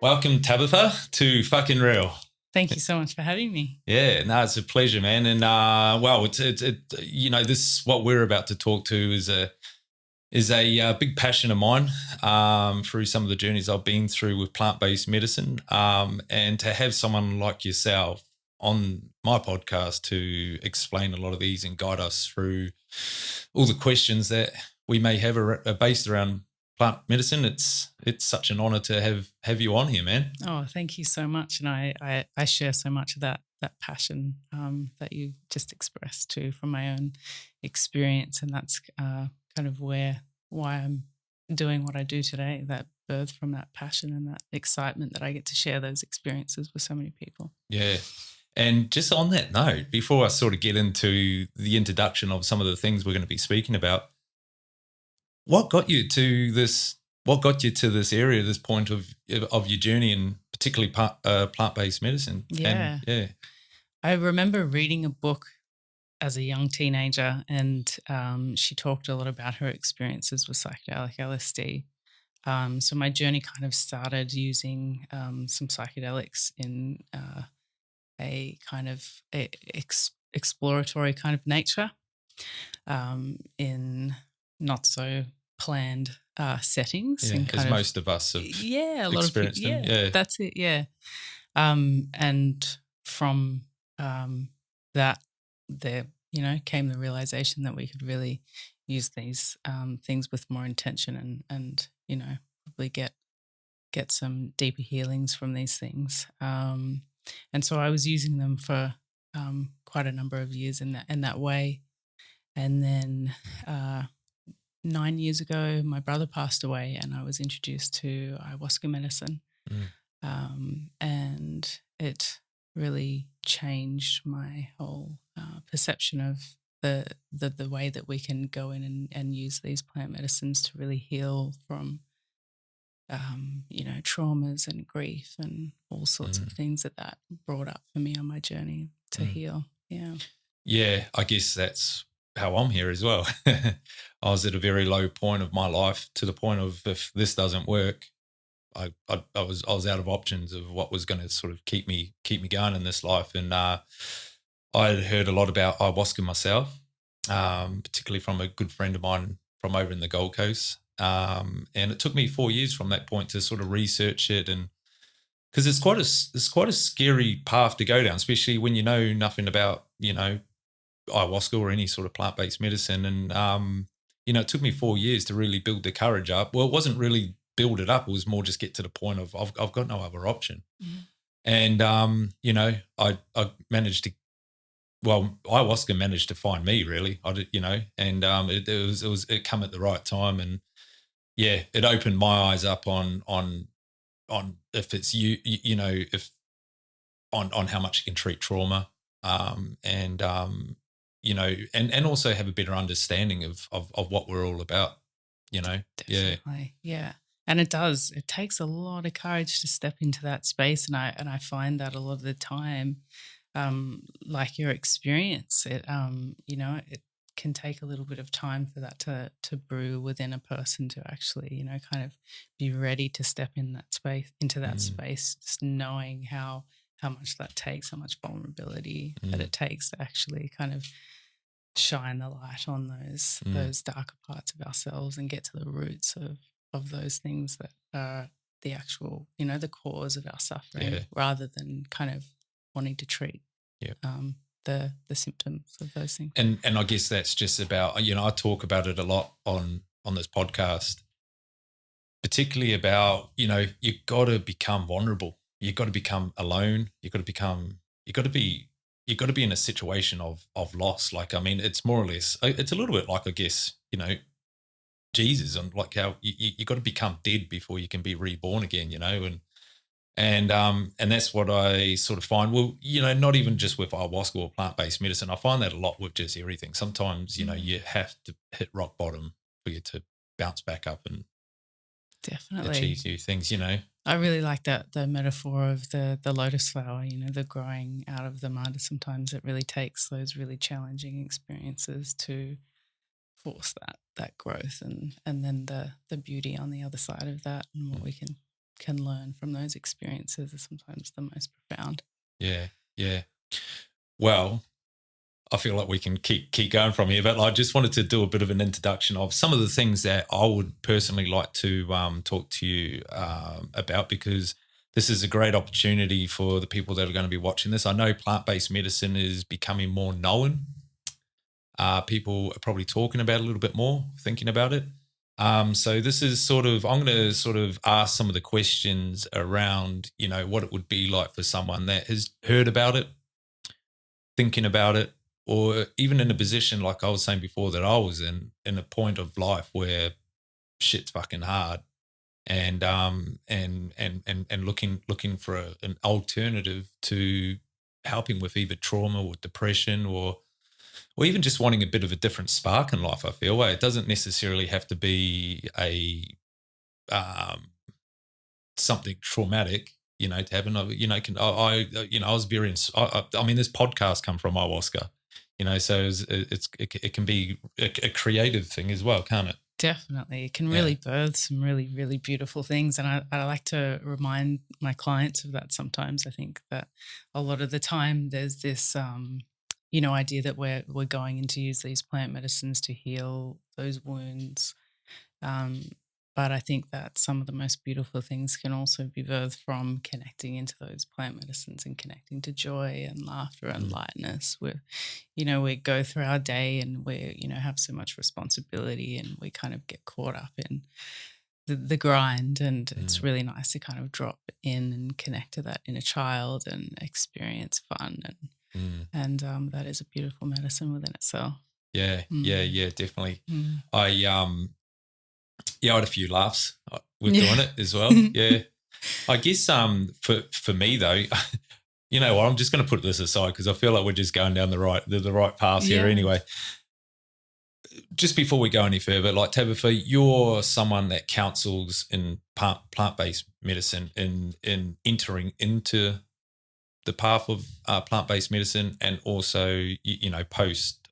Welcome, Tabitha, to FarKeenReal. Thank you so much for having me. Yeah, no, it's a pleasure, man. And this what we're about to talk to is a big passion of mine. Through some of the journeys I've been through with plant-based medicine, and to have someone like yourself on my podcast to explain a lot of these and guide us through all the questions that we may have are based around plant medicine. It's such an honor to have you on here, man. Oh, thank you so much. And I share so much of that passion that you just expressed too from my own experience. And that's kind of why I'm doing what I do today, that birth from that passion and that excitement that I get to share those experiences with so many people. Yeah. And just on that note, before I sort of get into the introduction of some of the things we're going to be speaking about, what got you to this? What got you to this area, this point of your journey, and particularly plant-based medicine? Yeah. I remember reading a book as a young teenager, and she talked a lot about her experiences with psychedelic LSD. So my journey kind of started using some psychedelics in a kind of exploratory kind of nature, in not so planned settings. Yeah, and as most of us have a lot experienced of people, them. Yeah, that's it. Yeah, and from that, there came the realization that we could really use these things with more intention and probably get some deeper healings from these things. And so I was using them for quite a number of years in that way. And then 9 years ago, my brother passed away, and I was introduced to ayahuasca medicine. And it really changed my whole perception of the way that we can go in and use these plant medicines to really heal from traumas and grief and all sorts of things that brought up for me on my journey to heal. Yeah, I guess that's how I'm here as well. I was at a very low point of my life, to the point of, if this doesn't work, I was out of options of what was going to sort of keep me going in this life. And I had heard a lot about ayahuasca myself, particularly from a good friend of mine from over in the Gold Coast. And it took me 4 years from that point to sort of research it, and because it's quite a scary path to go down, especially when you know nothing about ayahuasca or any sort of plant-based medicine. And it took me 4 years to really build the courage up. Well, it wasn't really build it up; it was more just get to the point of I've got no other option. And I managed to. Well, ayahuasca managed to find me, really. I did, and it come at the right time. And yeah, it opened my eyes up on if it's if on how much it can treat trauma, and also have a better understanding of what we're all about. Definitely. Yeah. And it takes a lot of courage to step into that space, and I find that a lot of the time, like your experience, it can take a little bit of time for that to brew within a person to actually, kind of be ready to step into that space, just knowing how much that takes, how much vulnerability that it takes to actually kind of shine the light on those darker parts of ourselves and get to the roots of those things that are the actual, the cause of our suffering, rather than kind of wanting to treat the symptoms of those things. And I guess that's just about, I talk about it a lot on this podcast, particularly about, you've got to become vulnerable. You've got to become alone. You've got to be in a situation of loss. Like, I mean, it's more or less, it's a little bit like, I guess, Jesus, and like how you got to become dead before you can be reborn again, and that's what I sort of find. Well, not even just with ayahuasca or plant-based medicine. I find that a lot with just everything. Sometimes, you have to hit rock bottom for you to bounce back up and definitely achieve new things, I really like the metaphor of the lotus flower, the growing out of the mud. Sometimes it really takes those really challenging experiences to force that growth and then the beauty on the other side of that, and what we can can learn from those experiences are sometimes the most profound. Yeah, yeah. Well, I feel like we can keep going from here, but I just wanted to do a bit of an introduction of some of the things that I would personally like to talk to you about, because this is a great opportunity for the people that are going to be watching this. I know plant-based medicine is becoming more known. People are probably talking about it a little bit more, thinking about it. So this is I'm going to sort of ask some of the questions around, what it would be like for someone that has heard about it, thinking about it, or even in a position like I was saying before that I was in a point of life where shit's fucking hard, and looking for an alternative to helping with either trauma or depression, or even just wanting a bit of a different spark in life. I feel it doesn't necessarily have to be a something traumatic, to have another, I was very, I mean, this podcast come from ayahuasca, so it can be a creative thing as well, can't it? Definitely. It can really birth some really, really beautiful things. And I like to remind my clients of that sometimes. I think that a lot of the time there's this, idea that we're going in to use these plant medicines to heal those wounds. But I think that some of the most beautiful things can also be birthed from connecting into those plant medicines and connecting to joy and laughter and lightness. We go through our day and we, have so much responsibility, and we kind of get caught up in the grind, and it's really nice to kind of drop in and connect to that inner child and experience fun, and that is a beautiful medicine within itself. Yeah, definitely. I had a few laughs with doing it as well. Yeah. I guess for me though, you know what, I'm just going to put this aside because I feel like we're just going down the right path here anyway. Just before we go any further, like Tabitha, you're someone that counsels in plant-based medicine in entering into the path of plant-based medicine, and also, post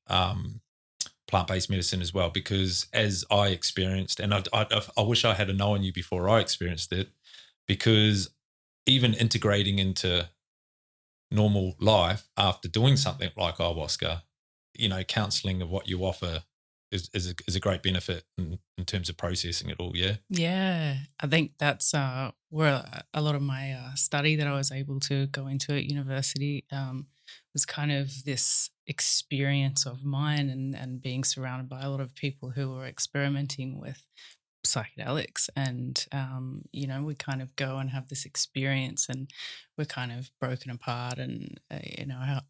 plant-based medicine as well, because as I experienced, and I wish I had known you before I experienced it, because even integrating into normal life after doing something like ayahuasca, counseling of what you offer is a great benefit in terms of processing it all. Yeah, I think that's where a lot of my study that I was able to go into at university was kind of this experience of mine, and being surrounded by a lot of people who were experimenting with psychedelics, and we kind of go and have this experience, and we're kind of broken apart, and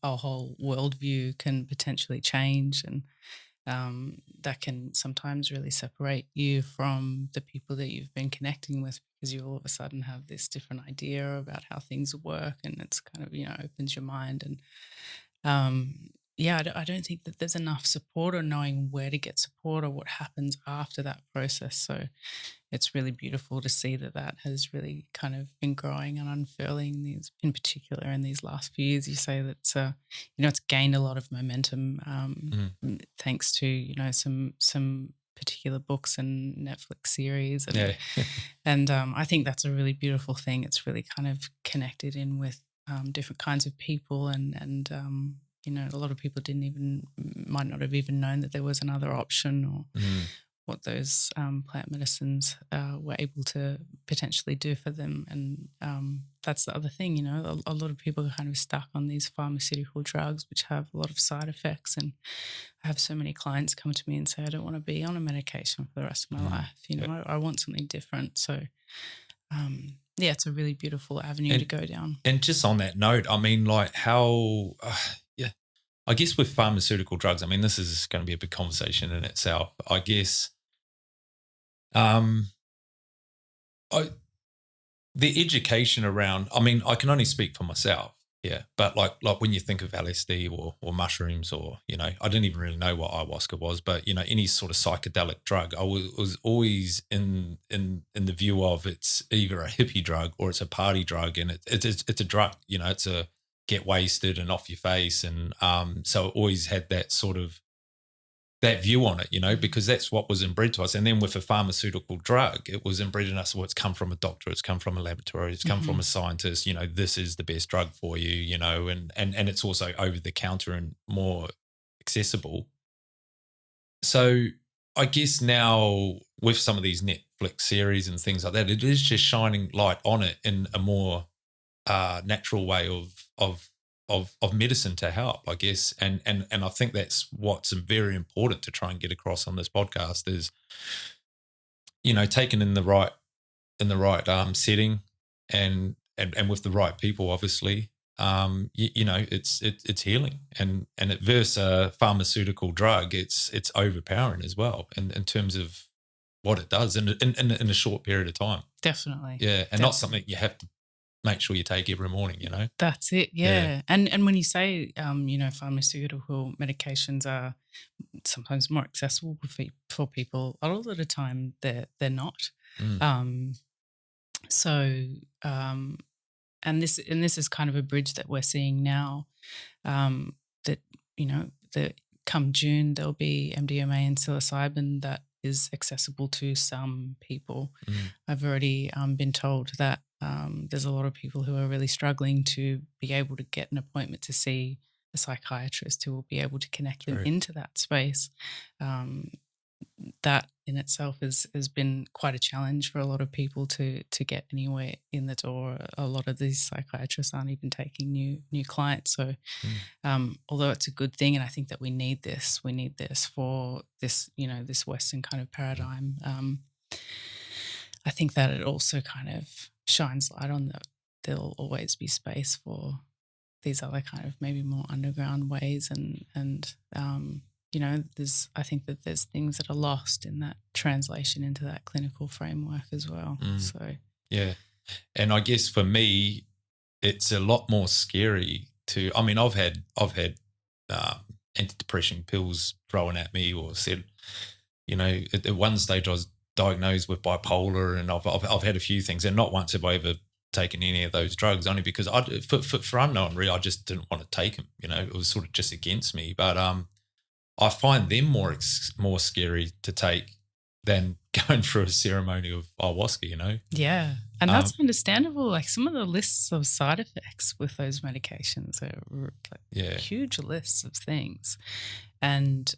our whole worldview can potentially change, and that can sometimes really separate you from the people that you've been connecting with, because you all of a sudden have this different idea about how things work, and it's kind of opens your mind. And I don't think that there's enough support or knowing where to get support or what happens after that process. So it's really beautiful to see that has really kind of been growing and unfurling these, in particular in these last few years. You say that it's gained a lot of momentum thanks to some particular books and Netflix series, and and I think that's a really beautiful thing. It's really kind of connected in with different kinds of people, and a lot of people might not have even known that there was another option, or what those plant medicines were able to potentially do for them. And that's the other thing, a lot of people are kind of stuck on these pharmaceutical drugs, which have a lot of side effects. And I have so many clients come to me and say, I don't want to be on a medication for the rest of my life. I want something different. So it's a really beautiful avenue to go down. And just on that note, I mean, like how, I guess with pharmaceutical drugs, I mean, this is going to be a big conversation in itself. I guess the education around, I mean, I can only speak for myself, but like when you think of LSD or mushrooms, or, I didn't even really know what ayahuasca was, but, any sort of psychedelic drug, I was always in the view of it's either a hippie drug or it's a party drug, and it's a drug, it's a get wasted and off your face. And so I always had that sort of that view on it, you know, because that's what was inbred to us. And then with a pharmaceutical drug, it was inbred in us, well, it's come from a doctor, it's come from a laboratory, it's come from a scientist, you know, this is the best drug for you, you know, and it's also over the counter and more accessible. So I guess now with some of these Netflix series and things like that, it is just shining light on it in a more natural way of medicine to help, I guess. And I think that's what's very important to try and get across on this podcast is, you know, taken in the right setting and with the right people, obviously. You know, it's healing, and it versus a pharmaceutical drug, it's overpowering as well in terms of what it does in a short period of time. Definitely. Yeah, and definitely. Not something you have to make sure you take every morning, you know. That's it. Yeah. And when you say, you know, pharmaceutical medications are sometimes more accessible for people, a lot of the time they're not. And this is kind of a bridge that we're seeing now, that, you know, come June, there'll be MDMA and psilocybin that is accessible to some people. I've already been told that there's a lot of people who are really struggling to be able to get an appointment to see a psychiatrist who will be able to connect them into that space. That in itself has been quite a challenge for a lot of people to get anywhere in the door. A lot of these psychiatrists aren't even taking new clients. So although it's a good thing, and I think that we need this for this, you know, this Western kind of paradigm, I think that it also kind of shines light on that there'll always be space for these other kind of maybe more underground ways, and you know, I think that there's things that are lost in that translation into that clinical framework as well. So yeah, and I guess for me, it's a lot more scary to. I mean, I've had antidepressant pills thrown at me, or said, you know, at one stage I was diagnosed with bipolar, and I've had a few things, and not once have I ever taken any of those drugs, only because for unknown reason I just didn't want to take them. You know, it was sort of just against me, but I find them more scary to take than going through a ceremony of ayahuasca, you know? Yeah. And that's understandable. Like some of the lists of side effects with those medications are like huge lists of things. And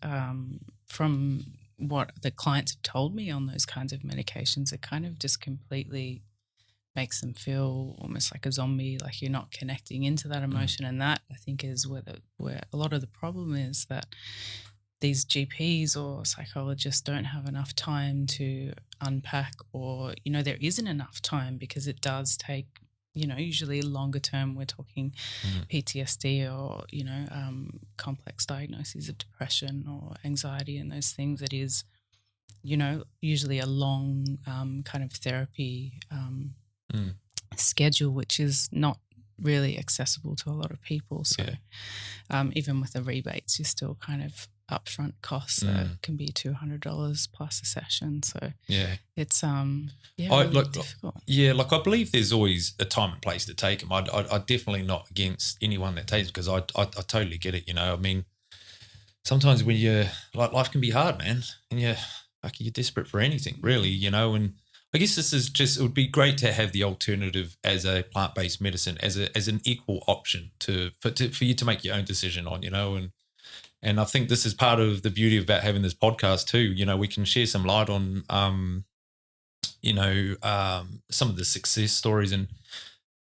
from what the clients have told me on those kinds of medications, it kind of just completely makes them feel almost like a zombie, like you're not connecting into that emotion. And that, I think, is where a lot of the problem is, that these GPs or psychologists don't have enough time to unpack, or, you know, there isn't enough time, because it does take, you know, usually longer term. We're talking PTSD or, you know, complex diagnoses of depression or anxiety and those things. It is, you know, usually a long kind of therapy schedule, which is not really accessible to a lot of people. So even with the rebates, you're still kind of upfront costs that can be $200 plus a session. So it's really difficult. Yeah, like I believe there's always a time and place to take them. I'm definitely not against anyone that takes it, because I totally get it. You know, I mean, sometimes when you're like, life can be hard, man, and you're desperate for anything, really. You know, and I guess this is just, it would be great to have the alternative as a plant-based medicine, as an equal option for you to make your own decision on, you know, and I think this is part of the beauty about having this podcast too. You know, we can share some light on, some of the success stories. And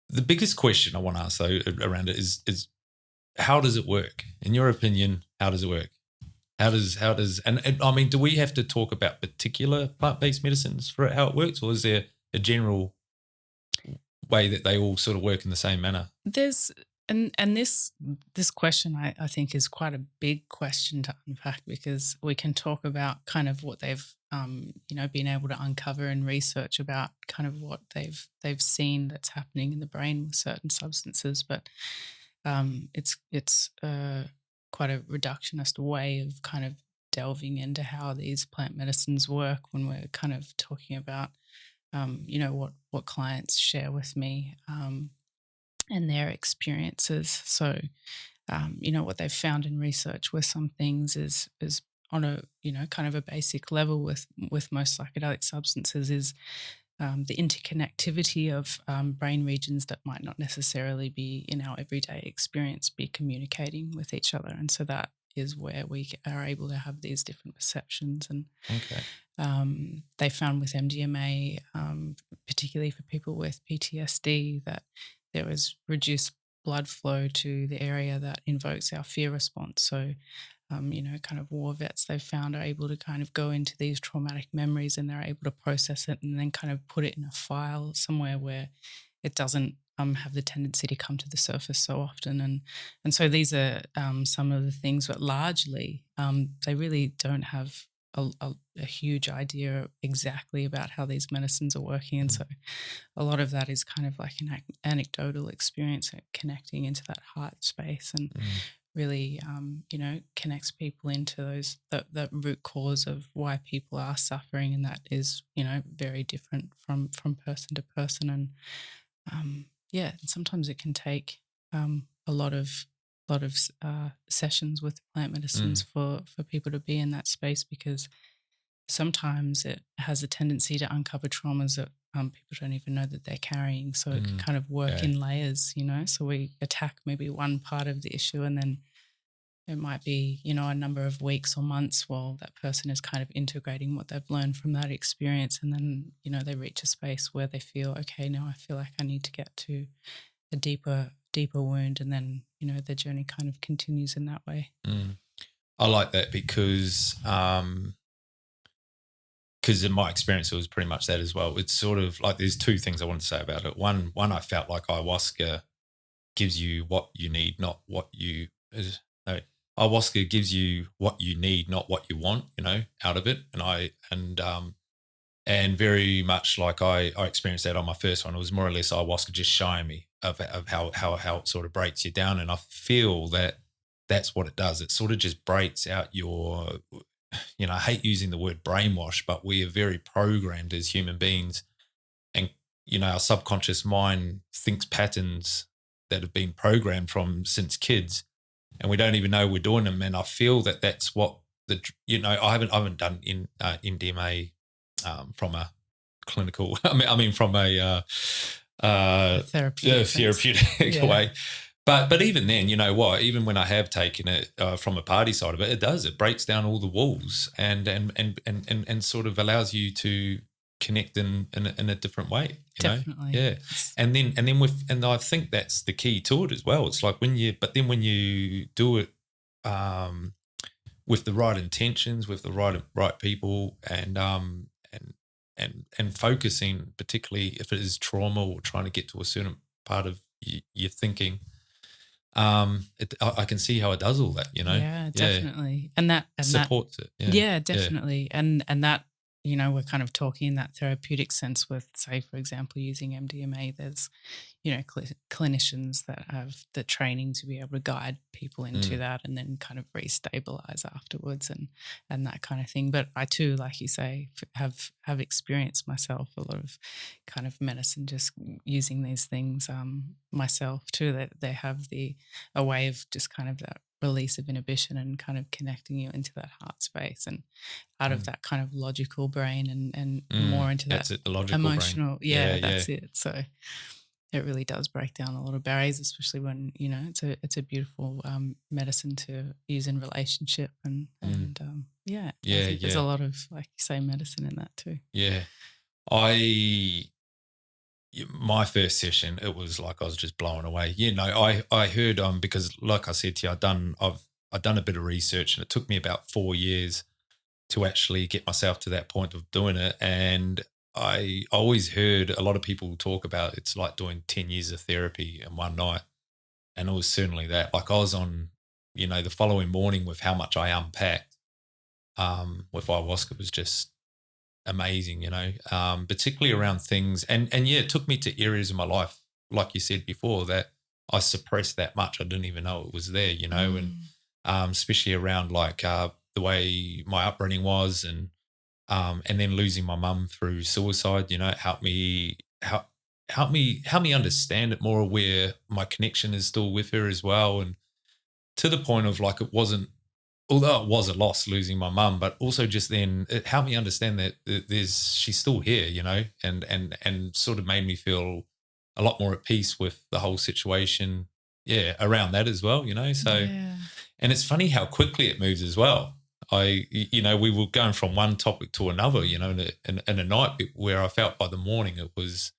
the biggest question I want to ask though around it is how does it work? In your opinion, how does it work? How does and I mean, do we have to talk about particular plant-based medicines for how it works, or is there a general way that they all sort of work in the same manner? There's and this question I think is quite a big question to unpack, because we can talk about kind of what they've been able to uncover and research about kind of what they've seen that's happening in the brain with certain substances, but it's quite a reductionist way of kind of delving into how these plant medicines work when we're kind of talking about what clients share with me and their experiences. So what they've found in research with some things is on a, kind of a basic level with most psychedelic substances is the interconnectivity of brain regions that might not necessarily be in our everyday experience be communicating with each other. And so that is where we are able to have these different perceptions. And they found with MDMA, particularly for people with PTSD, that there was reduced blood flow to the area that invokes our fear response. So kind of war vets they've found are able to kind of go into these traumatic memories, and they're able to process it and then kind of put it in a file somewhere where it doesn't have the tendency to come to the surface so often. And so these are some of the things, but largely they really don't have a huge idea exactly about how these medicines are working. And so a lot of that is kind of like an anecdotal experience, connecting into that heart space and really, connects people into those the root cause of why people are suffering, and that is, very different from person to person. And sometimes it can take a lot of sessions with plant medicines for people to be in that space, because sometimes it has a tendency to uncover traumas that people don't even know that they're carrying. So it can kind of work in layers, So we attack maybe one part of the issue, and then it might be, a number of weeks or months while that person is kind of integrating what they've learned from that experience. And then, they reach a space where they feel, okay, now I feel like I need to get to a deeper wound. And then, the journey kind of continues in that way. I like that because in my experience, it was pretty much that as well. It's sort of like there's two things I want to say about it. One, I felt like ayahuasca gives you what you need, not what you no. Ayahuasca gives you what you need, not what you want, out of it. And very much like I experienced that on my first one. It was more or less ayahuasca just showing me of how it sort of breaks you down. And I feel that that's what it does. It sort of just breaks out your, I hate using the word brainwash, but we are very programmed as human beings. And, our subconscious mind thinks patterns that have been programmed from since kids, and we don't even know we're doing them. And I feel that that's what I haven't done in MDMA from a clinical. I mean from a therapeutic way. But even then, even when I have taken it from a party side of it, it does. It breaks down all the walls and sort of allows you to connect in a different way. Definitely. Yeah. And then I think that's the key to it as well. It's like when you do it with the right intentions, with the right people, and focusing, particularly if it is trauma or trying to get to a certain part of your thinking. I can see how it does all that, Yeah, definitely. And that supports it. Yeah, definitely. Yeah. And that, we're kind of talking in that therapeutic sense with, say, for example, using MDMA. There's, clinicians that have the training to be able to guide people into that, and then kind of restabilize afterwards and that kind of thing. But I too, like you say, have experienced myself a lot of kind of medicine, just using these things myself too, that they have a way of just kind of that release of inhibition and kind of connecting you into that heart space and out of that kind of logical brain and more into that's that it, the logical emotional brain. Yeah, that's it. So it really does break down a lot of barriers, especially when it's a beautiful medicine to use in relationship and I think there's a lot of, like you say, medicine in that too. My first session, it was like I was just blown away. I heard because like I said to you, I've done a bit of research, and it took me about 4 years to actually get myself to that point of doing it. And I always heard a lot of people talk about it's like doing 10 years of therapy in one night. And it was certainly that. Like I was on, the following morning with how much I unpacked with ayahuasca was just amazing, particularly around things. And it took me to areas of my life, like you said before, that I suppressed that much. I didn't even know it was there, and especially around like the way my upbringing was and then losing my mum through suicide, helped me understand it more, where my connection is still with her as well. And to the point of like, it wasn't although it was a loss losing my mum, but also just then it helped me understand that she's still here, you know, and sort of made me feel a lot more at peace with the whole situation. Yeah, around that as well, you know. So, and it's funny how quickly it moves as well. You know, we were going from one topic to another, you know, in a night where I felt by the morning it was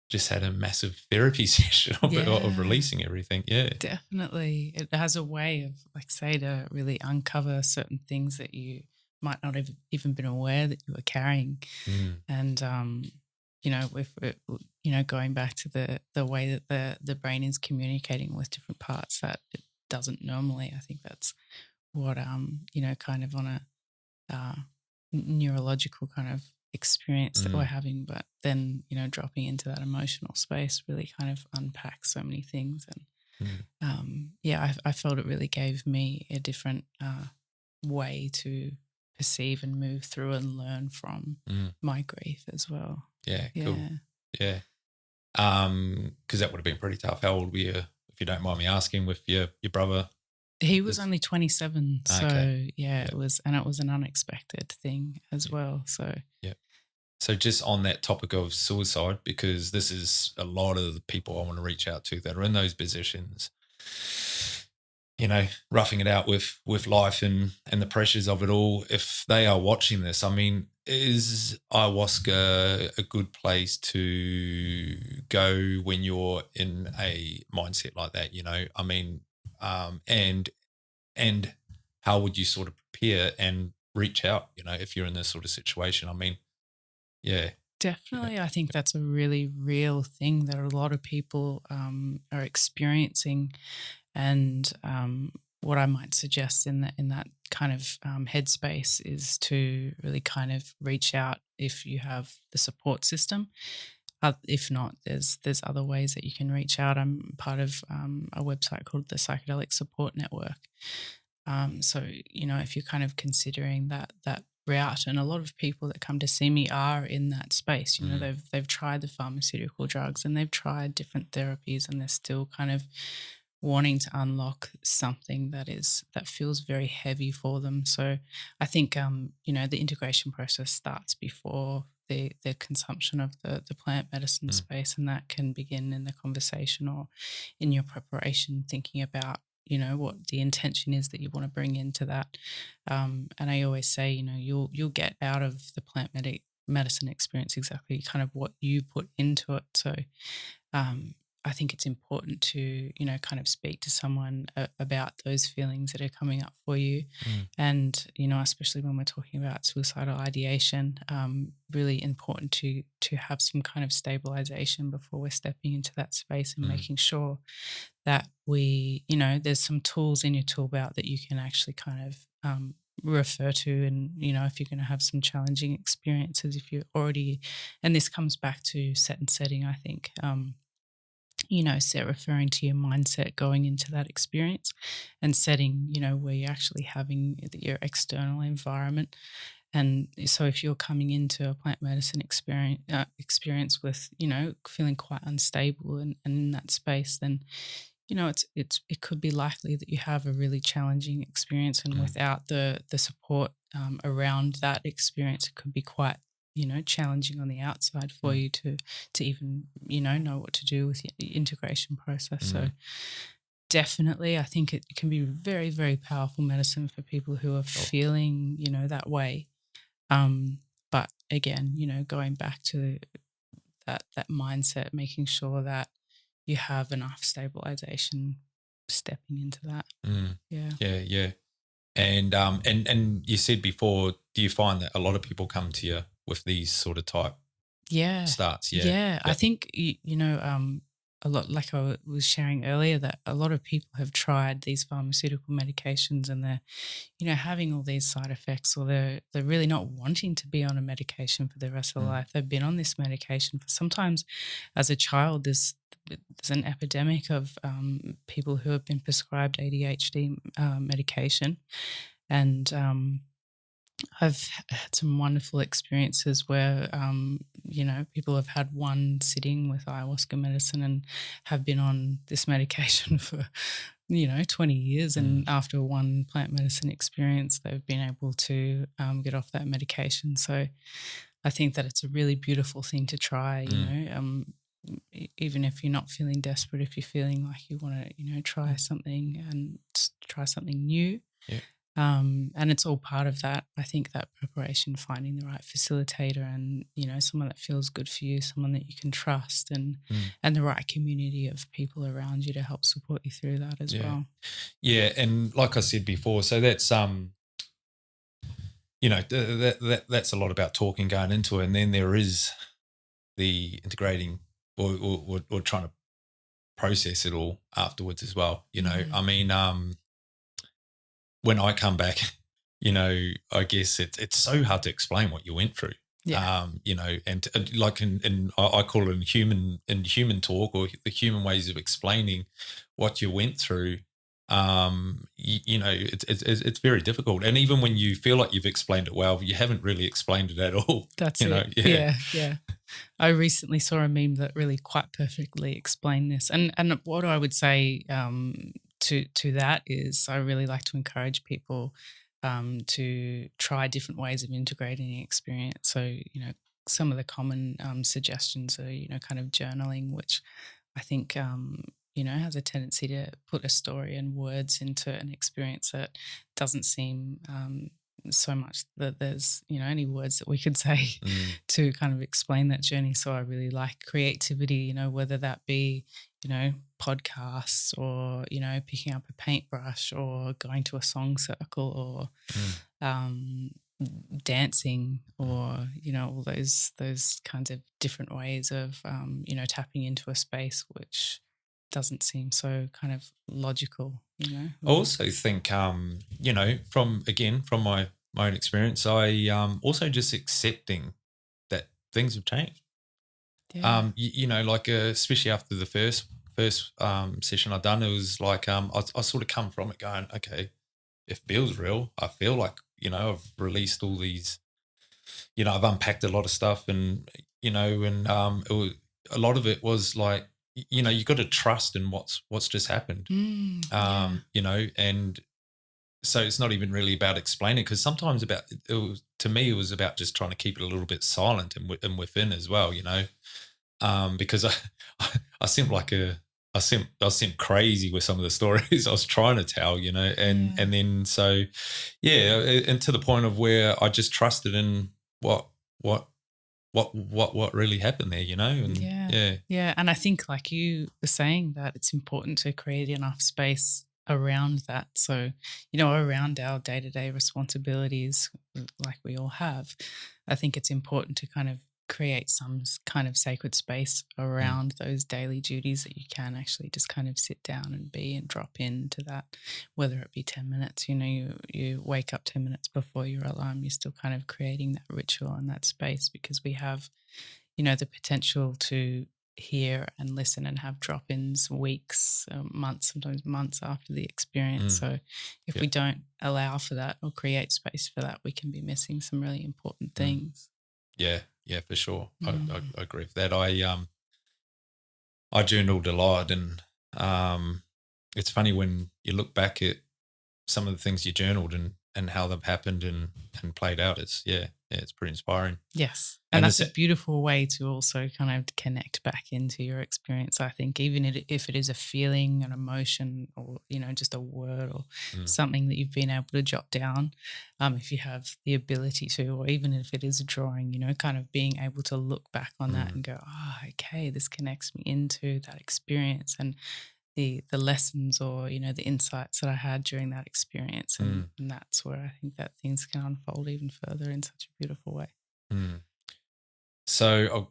just had a massive therapy session of releasing everything. Yeah, definitely. It has a way of, like, say, to really uncover certain things that you might not have even been aware that you were carrying. And you know, with you know, going back to the way that the brain is communicating with different parts that it doesn't normally. I think that's what you know, kind of on a neurological kind of experience that we're having, but then, you know, dropping into that emotional space really kind of unpacks so many things. And yeah, I felt it really gave me a different way to perceive and move through and learn from my grief as well. Yeah, cool. Yeah. Because that would have been pretty tough. How old were you, if you don't mind me asking, with your brother? He was only 27, so yeah, it was an unexpected thing as well. So yeah. So just on that topic of suicide, because this is a lot of the people I want to reach out to that are in those positions, you know, roughing it out with life and the pressures of it all. If they are watching this, I mean, is ayahuasca a good place to go when you're in a mindset like that? You know, I mean, and how would you sort of prepare and reach out, you know, if you're in this sort of situation? I mean, yeah. Definitely. Yeah. I think that's a really real thing that a lot of people are experiencing. And what I might suggest in that kind of headspace is to really kind of reach out if you have the support system. If not, there's other ways that you can reach out. I'm part of a website called the Psychedelic Support Network. So, you know, if you're kind of considering that route, and a lot of people that come to see me are in that space. You know, they've tried the pharmaceutical drugs and they've tried different therapies, and they're still kind of wanting to unlock something that feels very heavy for them. So I think you know, the integration process starts before the consumption of the plant medicine space, and that can begin in the conversation or in your preparation, thinking about, you know, what the intention is that you want to bring into that. And I always say, you know, you'll get out of the plant medicine experience exactly kind of what you put into it. So I think it's important to, you know, kind of speak to someone about those feelings that are coming up for you. And, you know, especially when we're talking about suicidal ideation, really important to have some kind of stabilization before we're stepping into that space, and making sure that we, you know, there's some tools in your tool belt that you can actually kind of refer to. And, you know, if you're going to have some challenging experiences, if you're already, and this comes back to set and setting, I think, you know, referring to your mindset going into that experience, and setting, you know, where you're actually having your external environment. And so if you're coming into a plant medicine experience with, you know, feeling quite unstable and in that space, then, you know, it could be likely that you have a really challenging experience, and without the support around that experience, it could be quite, you know, challenging on the outside for you to even, you know what to do with the integration process. So definitely, I think it can be very, very powerful medicine for people who are feeling, you know, that way. But again, you know, going back to that mindset, making sure that you have enough stabilization stepping into that. Yeah. And you said before, do you find that a lot of people come to you with these sort of type starts? Yeah. I think, you know, a lot, like I was sharing earlier, that a lot of people have tried these pharmaceutical medications, and they're, you know, having all these side effects, or they're really not wanting to be on a medication for the rest of their life. They've been on this medication for, sometimes as a child, there's an epidemic of people who have been prescribed ADHD medication, and I've had some wonderful experiences where, people have had one sitting with ayahuasca medicine and have been on this medication for, 20 years. And after one plant medicine experience, they've been able to get off that medication. So I think that it's a really beautiful thing to try, even if you're not feeling desperate, if you're feeling like you want to, try something and try something new. Yeah. And it's all part of that. I think that preparation, finding the right facilitator and, someone that feels good for you, someone that you can trust and the right community of people around you to help support you through that as well. Yeah. And like I said before, so that's, that's a lot about talking going into it. And then there is the integrating or trying to process it all afterwards as well. I mean, when I come back, I guess it's so hard to explain what you went through. Yeah. And like I call it in human talk or the human ways of explaining what you went through. It's very difficult. And even when you feel like you've explained it well, you haven't really explained it at all. That's it. Yeah. I recently saw a meme that really quite perfectly explained this. And what I would say to that is I really like to encourage people to try different ways of integrating the experience. So, some of the common suggestions are, kind of journaling, which I think, has a tendency to put a story and words into an experience that doesn't seem so much that there's, any words that we could say to kind of explain that journey. So I really like creativity, whether that be, podcasts or, picking up a paintbrush or going to a song circle or dancing or, all those kinds of different ways of, tapping into a space which doesn't seem so kind of logical, I also think, from my own experience, I also just accepting that things have changed. Yeah. Especially after the first session I'd done, it was like I sort of come from it going, okay, it feels real. I feel like, I've released all these, I've unpacked a lot of stuff and, it was, a lot of it was like, you got to trust in what's just happened, and so it's not even really about explaining because sometimes to me it was about just trying to keep it a little bit silent and within as well, because I seem like I seem crazy with some of the stories I was trying to tell, and then so and to the point of where I just trusted in what really happened there, and and I think like you were saying that it's important to create enough space around that, so around our day-to-day responsibilities like we all have. I think it's important to kind of create some kind of sacred space around those daily duties that you can actually just kind of sit down and be and drop into that, whether it be 10 minutes, you wake up 10 minutes before your alarm, you're still kind of creating that ritual and that space because we have, the potential to hear and listen and have drop-ins weeks, months, sometimes months after the experience. So if we don't allow for that or create space for that, we can be missing some really important things. Yeah, for sure. I agree with that. I journaled a lot, and it's funny when you look back at some of the things you journaled and how they've happened and played out. It's pretty inspiring. Yes, and that's a beautiful way to also kind of connect back into your experience. I think even if it is a feeling, an emotion, or just a word or something that you've been able to jot down, if you have the ability to, or even if it is a drawing, kind of being able to look back on that and go, okay, this connects me into that experience and the lessons or the insights that I had during that experience, and that's where I think that things can unfold even further in such a beautiful way. So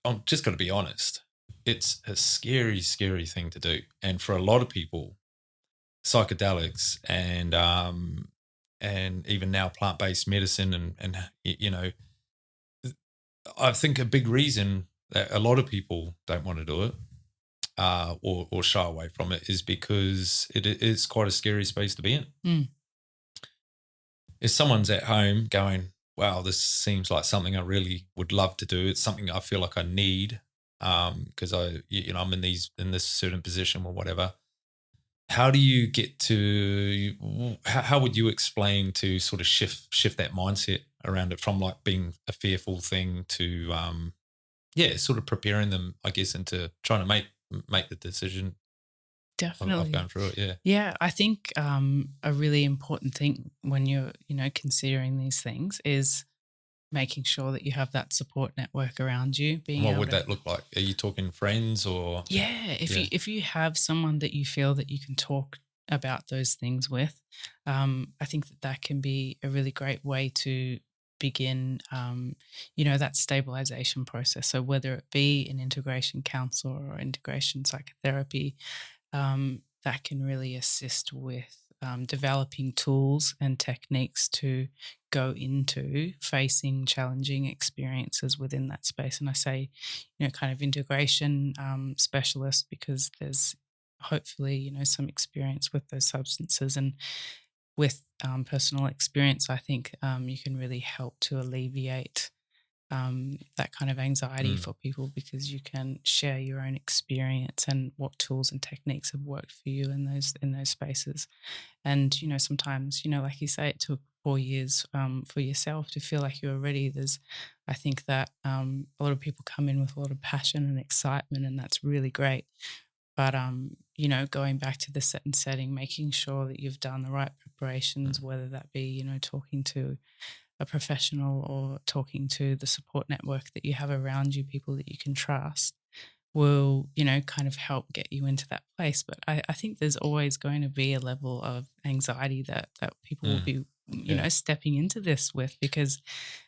I'm just going to be honest, it's a scary thing to do, and for a lot of people, psychedelics and even now plant-based medicine and I think a big reason that a lot of people don't want to do it or shy away from it is because it is quite a scary space to be in. if someone's at home going, wow, this seems like something I really would love to do. It's something I feel like I need because I'm in this certain position or whatever. How do you get to? How would you explain to sort of shift that mindset around it from like being a fearful thing to sort of preparing them, I guess, into trying to make the decision Definitely. of going through it. Yeah. Yeah, I think a really important thing when you're, considering these things is making sure that you have that support network around you. What would that look like? Are you talking friends or? Yeah, if you have someone that you feel that you can talk about those things with, I think that can be a really great way to begin, that stabilization process. So whether it be an integration counselor or integration psychotherapy, that can really assist with developing tools and techniques to go into facing challenging experiences within that space. And I say, kind of integration specialist because there's hopefully, some experience with those substances, and with personal experience, I think you can really help to alleviate that kind of anxiety for people, because you can share your own experience and what tools and techniques have worked for you in those spaces. And sometimes, like you say, it took 4 years for yourself to feel like you were ready. I think that a lot of people come in with a lot of passion and excitement, and that's really great. But going back to the set and setting, making sure that you've done the right preparations, whether that be talking to a professional or talking to the support network that you have around you, people that you can trust, will, kind of help get you into that place. But I think there's always going to be a level of anxiety that people will be, stepping into this with, because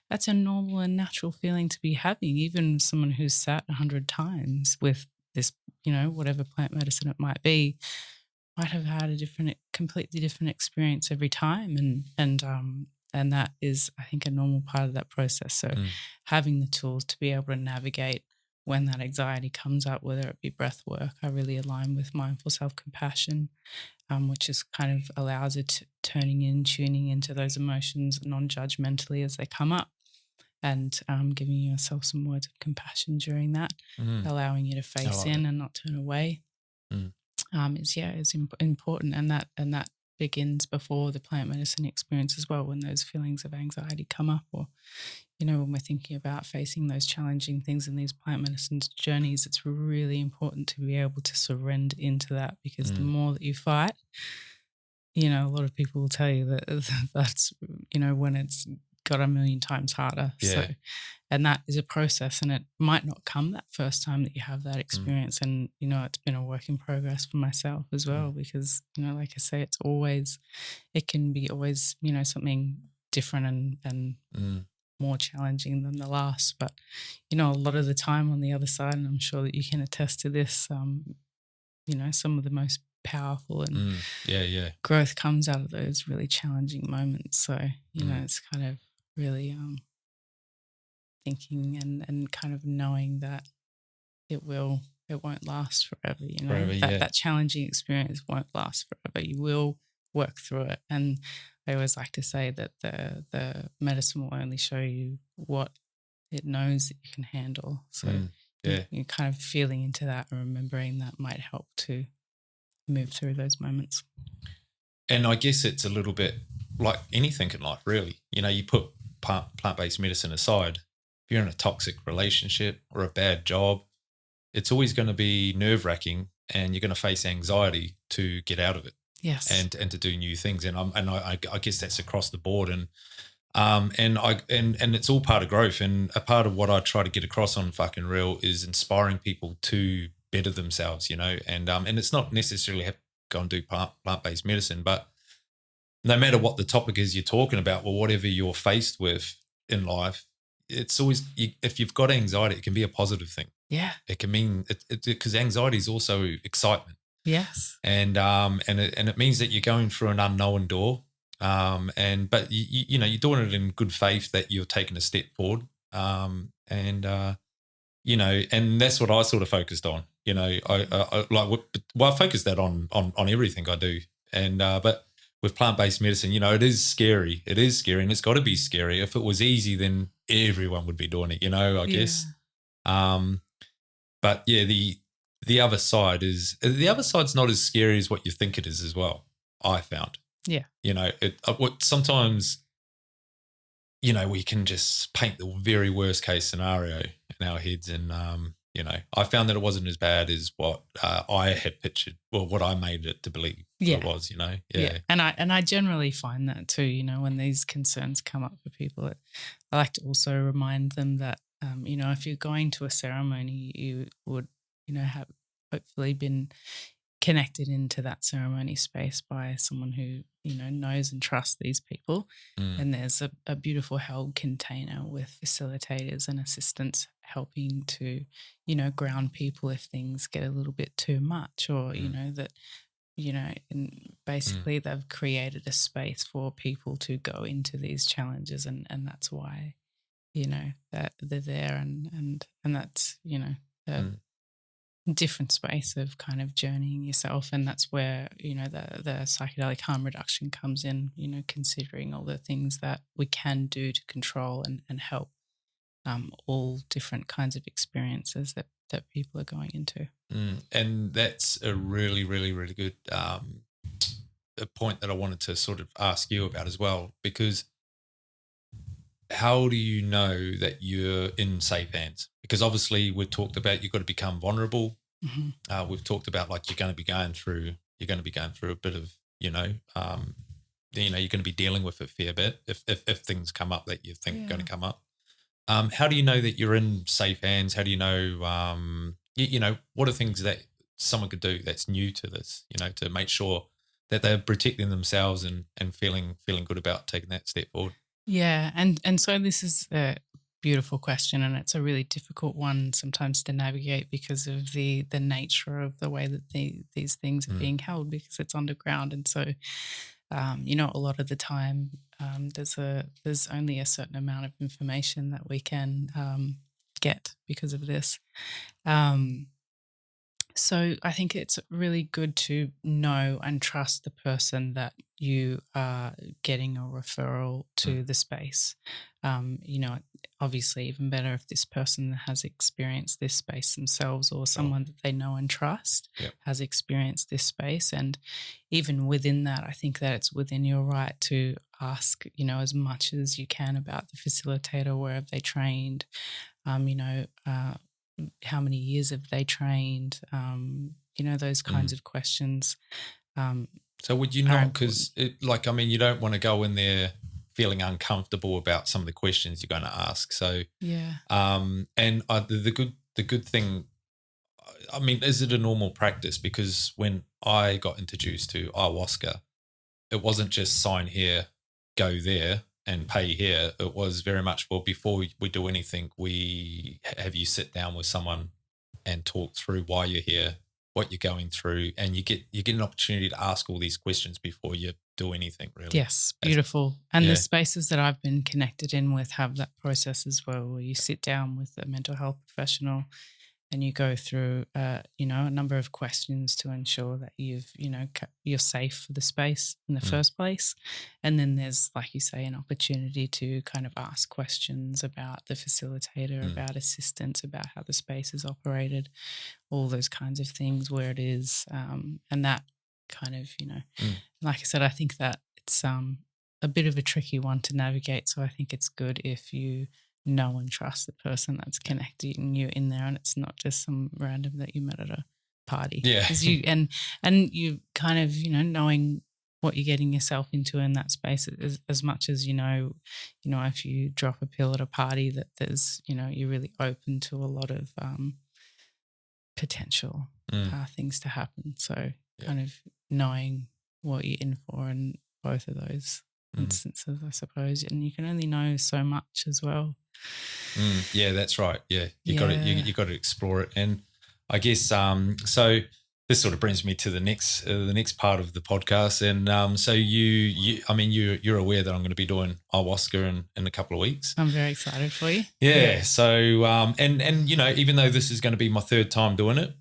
that's a normal and natural feeling to be having. Even someone who's sat 100 times with this, whatever plant medicine it might be, might have had a completely different experience every time. And that is, I think, a normal part of that process. So having the tools to be able to navigate when that anxiety comes up, whether it be breath work, I really align with mindful self-compassion, which is kind of allows it tuning into those emotions non-judgmentally as they come up, and giving yourself some words of compassion during that, allowing you to face in and not turn away, is important. And that begins before the plant medicine experience as well, when those feelings of anxiety come up, or when we're thinking about facing those challenging things in these plant medicine journeys, it's really important to be able to surrender into that, because the more that you fight, a lot of people will tell you that that's when it's got a million times harder. So, and that is a process, and it might not come that first time that you have that experience. And it's been a work in progress for myself as well, because like I say, it can be always something different and more challenging than the last. But a lot of the time on the other side, and I'm sure that you can attest to this, some of the most powerful and growth comes out of those really challenging moments. So it's kind of really thinking and kind of knowing that it won't last forever. That challenging experience won't last forever. You will work through it. And I always like to say that the medicine will only show you what it knows that you can handle. So you're kind of feeling into that and remembering that might help to move through those moments. And I guess it's a little bit like anything in life, really. You put plant-based medicine aside. If you're in a toxic relationship or a bad job, it's always going to be nerve-wracking, and you're going to face anxiety to get out of it. Yes. And to do new things. And I guess that's across the board. And it's all part of growth. And a part of what I try to get across on FarKeenReal is inspiring people to better themselves, and it's not necessarily have to go and do plant-based medicine, but no matter what the topic is you're talking about, or whatever you're faced with in life, it's always, if you've got anxiety, it can be a positive thing. Yeah. It can mean, because anxiety is also excitement. Yes. And it means that you're going through an unknown door. But you're doing it in good faith that you're taking a step forward. And that's what I sort of focused on. I focused that on everything I do. And but with plant-based medicine, it is scary. It is scary, and it's got to be scary. If it was easy, then everyone would be doing it, I guess. But yeah, the other side's not as scary as what you think it is as well, I found. Yeah. Sometimes, we can just paint the very worst case scenario in our heads, and I found that it wasn't as bad as what I had pictured, or what I made it to believe it was. Yeah. And I generally find that too. When these concerns come up for people, I like to also remind them that if you're going to a ceremony, you would have hopefully been connected into that ceremony space by someone who knows and trusts these people. And there's a beautiful held container with facilitators and assistants helping to ground people if things get a little bit too much, or and basically they've created a space for people to go into these challenges, and that's why that they're there, and that's a different space of kind of journeying yourself. And that's where the psychedelic harm reduction comes in, considering all the things that we can do to control and help all different kinds of experiences that people are going into. And that's a really, really, really good a point that I wanted to sort of ask you about as well, because how do you know that you're in safe hands? Because obviously we've talked about you've got to become vulnerable. Mm-hmm. We've talked about like you're going to be going through a bit of, you're going to be dealing with a fair bit if things come up that you think are going to come up. How do you know that you're in safe hands? How do you know, what are things that someone could do that's new to this, to make sure that they're protecting themselves and feeling good about taking that step forward? Yeah, and so this is a beautiful question, and it's a really difficult one sometimes to navigate because of the nature of the way that these things are being held, because it's underground. And so, a lot of the time there's only a certain amount of information that we can get because of this. So I think it's really good to know and trust the person that you are getting a referral to the space. Obviously even better if this person has experienced this space themselves, or someone that they know and trust has experienced this space. And even within that, I think that it's within your right to ask, as much as you can about the facilitator. Where have they trained? How many years have they trained? Those kinds of questions. So would you not, because you don't want to go in there feeling uncomfortable about some of the questions you're going to ask. So yeah. And the good thing, is it a normal practice? Because when I got introduced to ayahuasca, it wasn't just sign here, go there, and pay here. It was very much, well, before we do anything, we have you sit down with someone and talk through why you're here, what you're going through, and you get an opportunity to ask all these questions before you do anything, really. Yes, beautiful. And the spaces that I've been connected in with have that process as well, where you sit down with a mental health professional and you go through, a number of questions to ensure that you're safe for the space in the first place. And then there's, like you say, an opportunity to kind of ask questions about the facilitator, about assistance, about how the space is operated, all those kinds of things, where it is. And that kind of, like I said, I think that it's a bit of a tricky one to navigate. So I think it's good if you know and trust the person that's connecting you in there, and it's not just some random that you met at a party. Yeah. And you kind of, knowing what you're getting yourself into in that space, as much as, if you drop a pill at a party, that there's, you're really open to a lot of potential things to happen. So kind of knowing what you're in for in both of those instances, I suppose. And you can only know so much as well. Yeah, that's right. Yeah, you got to explore it. And I guess so this sort of brings me to the next part of the podcast. And so you're aware that I'm going to be doing ayahuasca in a couple of weeks. I'm very excited for you. Yeah. So and even though this is going to be my third time doing it,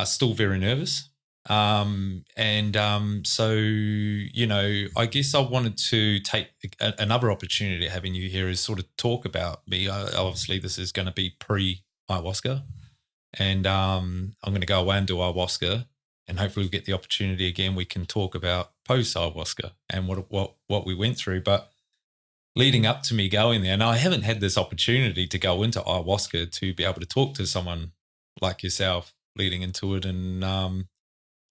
still very nervous. So, you know, I guess I wanted to take another opportunity having you here is sort of talk about me. Obviously, this is going to be pre-ayahuasca, and I'm going to go away and do ayahuasca, and hopefully we'll get the opportunity again. We can talk about post-ayahuasca and what we went through. But leading up to me going there, and I haven't had this opportunity to go into ayahuasca to be able to talk to someone like yourself leading into it, and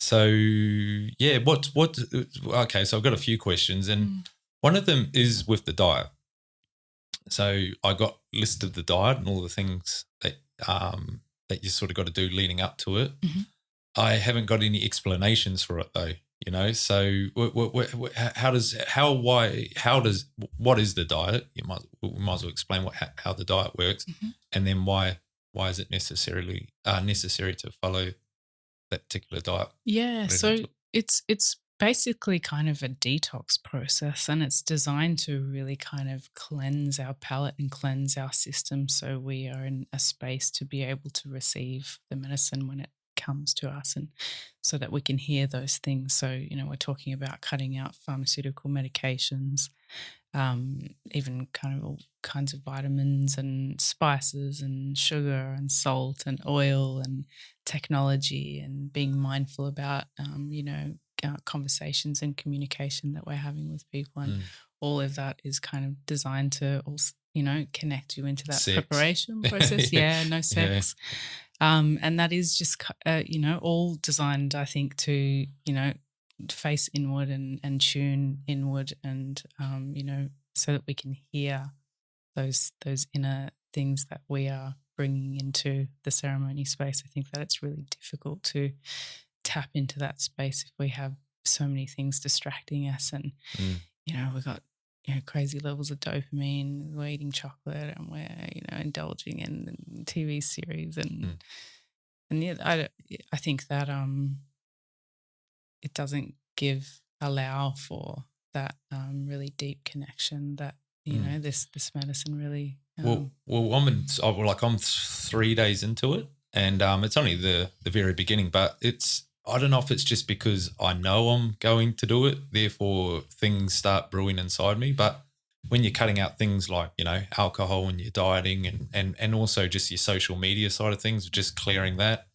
so yeah, okay, so I've got a few questions, and one of them is with the diet. So I got listed the diet and all the things that that you sort of got to do leading up to it. Mm-hmm. I haven't got any explanations for it though, you know. So what is the diet? We might as well explain how the diet works, and then why is it necessary to follow that particular diet? Yeah, so it's basically kind of a detox process, and it's designed to really kind of cleanse our palate and cleanse our system, so we are in a space to be able to receive the medicine when it comes to us, and so that we can hear those things. So, you know, we're talking about cutting out pharmaceutical medications, even kind of all kinds of vitamins and spices and sugar and salt and oil and technology, and being mindful about, you know, conversations and communication that we're having with people. And all of that is kind of designed to also, you know, connect you into that preparation process. Yeah, no sex. Yeah. And that is just, you know, all designed, I think, to, you know, face inward and tune inward, and you know, so that we can hear those inner things that we are bringing into the ceremony space. I think that it's really difficult to tap into that space if we have so many things distracting us, and you know, we've got, you know, crazy levels of dopamine, we're eating chocolate, and we're, you know, indulging in TV series, and yeah, I think that it doesn't allow for that really deep connection that, you know, this medicine really. I'm 3 days into it, and it's only the very beginning, but I don't know if it's just because I know I'm going to do it, therefore things start brewing inside me. But when you're cutting out things like, you know, alcohol, and you're dieting, and also just your social media side of things, just clearing that,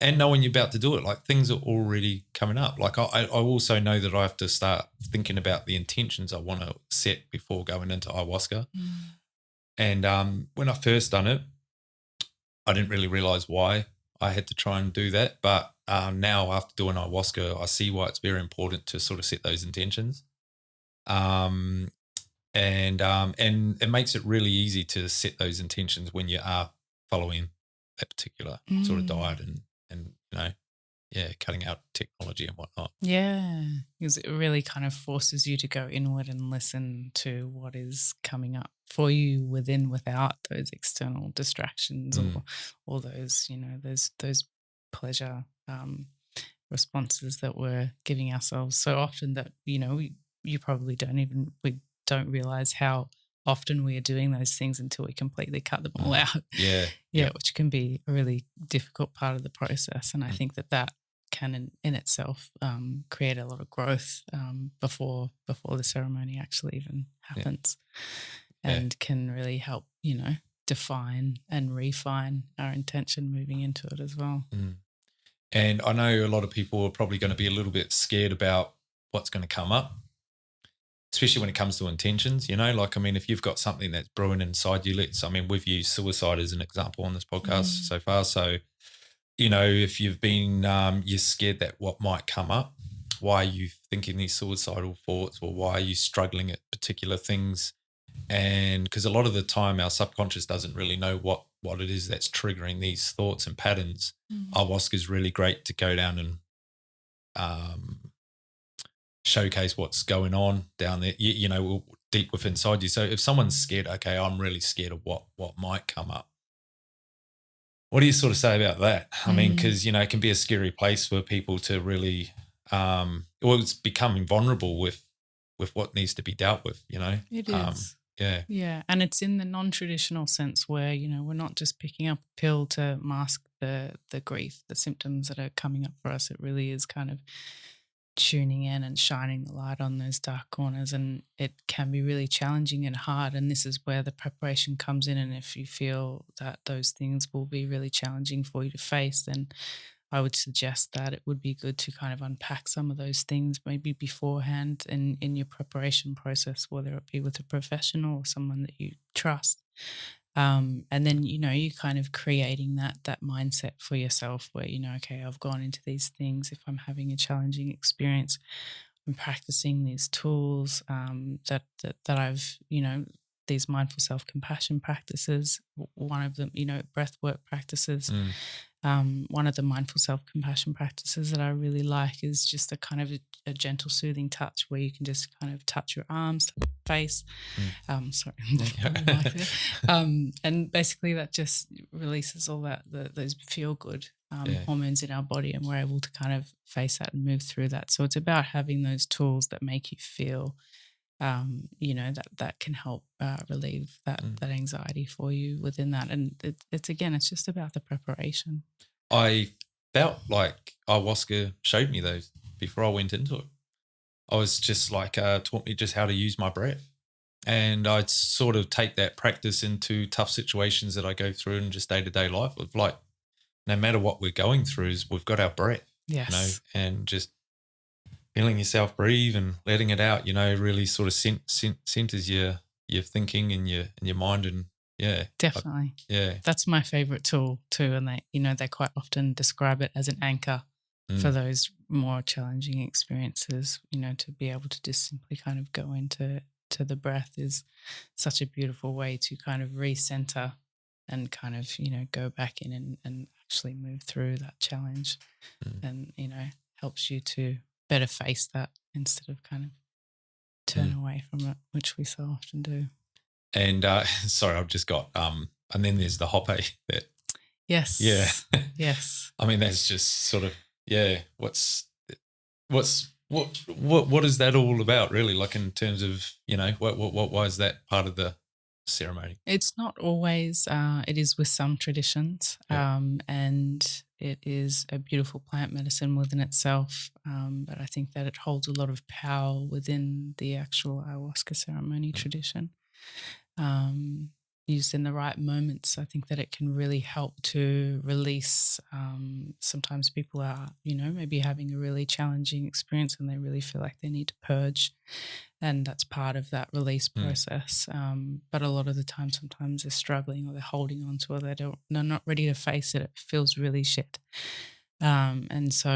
and knowing you're about to do it, like things are already coming up. Like I also know that I have to start thinking about the intentions I want to set before going into ayahuasca. And when I first done it, I didn't really realize why I had to try and do that. But now after doing ayahuasca, I see why it's very important to sort of set those intentions. And it makes it really easy to set those intentions when you are following that particular sort of diet, and you know, yeah, cutting out technology and whatnot. Yeah, because it really kind of forces you to go inward and listen to what is coming up for you without those external distractions, or those, you know, those pleasure responses that we're giving ourselves so often that, you know, we don't realize how often we are doing those things until we completely cut them all out. Yeah, which can be a really difficult part of the process. And I think that can in itself create a lot of growth before the ceremony actually even happens, and can really help, you know, define and refine our intention moving into it as well. And I know a lot of people are probably going to be a little bit scared about what's going to come up, especially when it comes to intentions, you know, like, I mean, if you've got something that's brewing inside you, we've used suicide as an example on this podcast so far. So, you know, if you've been, you're scared that what might come up, why are you thinking these suicidal thoughts, or why are you struggling at particular things? And because a lot of the time our subconscious doesn't really know what it is that's triggering these thoughts and patterns. Ayahuasca is really great to go down and showcase what's going on down there, you know, deep within inside you. So if someone's scared, okay, I'm really scared of what might come up. What do you sort of say about that? I mean, because, you know, it can be a scary place for people to really, it's becoming vulnerable with what needs to be dealt with, you know. It is. Yeah. And it's in the non-traditional sense where, you know, we're not just picking up a pill to mask the grief, the symptoms that are coming up for us. It really is kind of tuning in and shining the light on those dark corners, and it can be really challenging and hard, and this is where the preparation comes in. And if you feel that those things will be really challenging for you to face, then I would suggest that it would be good to kind of unpack some of those things maybe beforehand in your preparation process, whether it be with a professional or someone that you trust. And then, you're kind of creating that mindset for yourself where, okay, I've gone into these things. If I'm having a challenging experience, I'm practicing these tools that I've, these mindful self-compassion practices. One of them, breath work practices. One of the mindful self-compassion practices that I really like is just a kind of a gentle, soothing touch where you can just kind of touch your arms, touch your face. Sorry, and basically that just releases all those feel-good hormones in our body, and we're able to kind of face that and move through that. So it's about having those tools that make you feel that can help relieve that anxiety for you within that. And it's just about the preparation. I felt like ayahuasca showed me those before I went into it. I was just like, taught me just how to use my breath. And I'd sort of take that practice into tough situations that I go through in just day-to-day life of like, no matter what we're going through, is we've got our breath, yes, and just feeling yourself breathe and letting it out, really sort of centers your thinking and your mind. And definitely. Yeah. That's my favorite tool too. And they quite often describe it as an anchor for those more challenging experiences, to be able to just simply kind of go into the breath is such a beautiful way to kind of recenter and kind of, go back in and actually move through that challenge and, helps you to better face that instead of kind of turn away from it, which we so often do. And sorry, I've just got and then there's the hoppe that yes, yes. I mean, that's just sort of what is that all about, really? Like in terms of why is that part of the ceremony? It's not always. It is with some traditions, and it is a beautiful plant medicine within itself. But I think that it holds a lot of power within the actual ayahuasca ceremony tradition. Used in the right moments, I think that it can really help to release. Sometimes people are, maybe having a really challenging experience and they really feel like they need to purge, and that's part of that release process. But a lot of the time, sometimes they're struggling or they're holding on to it, or they're not ready to face it. It feels really shit. And so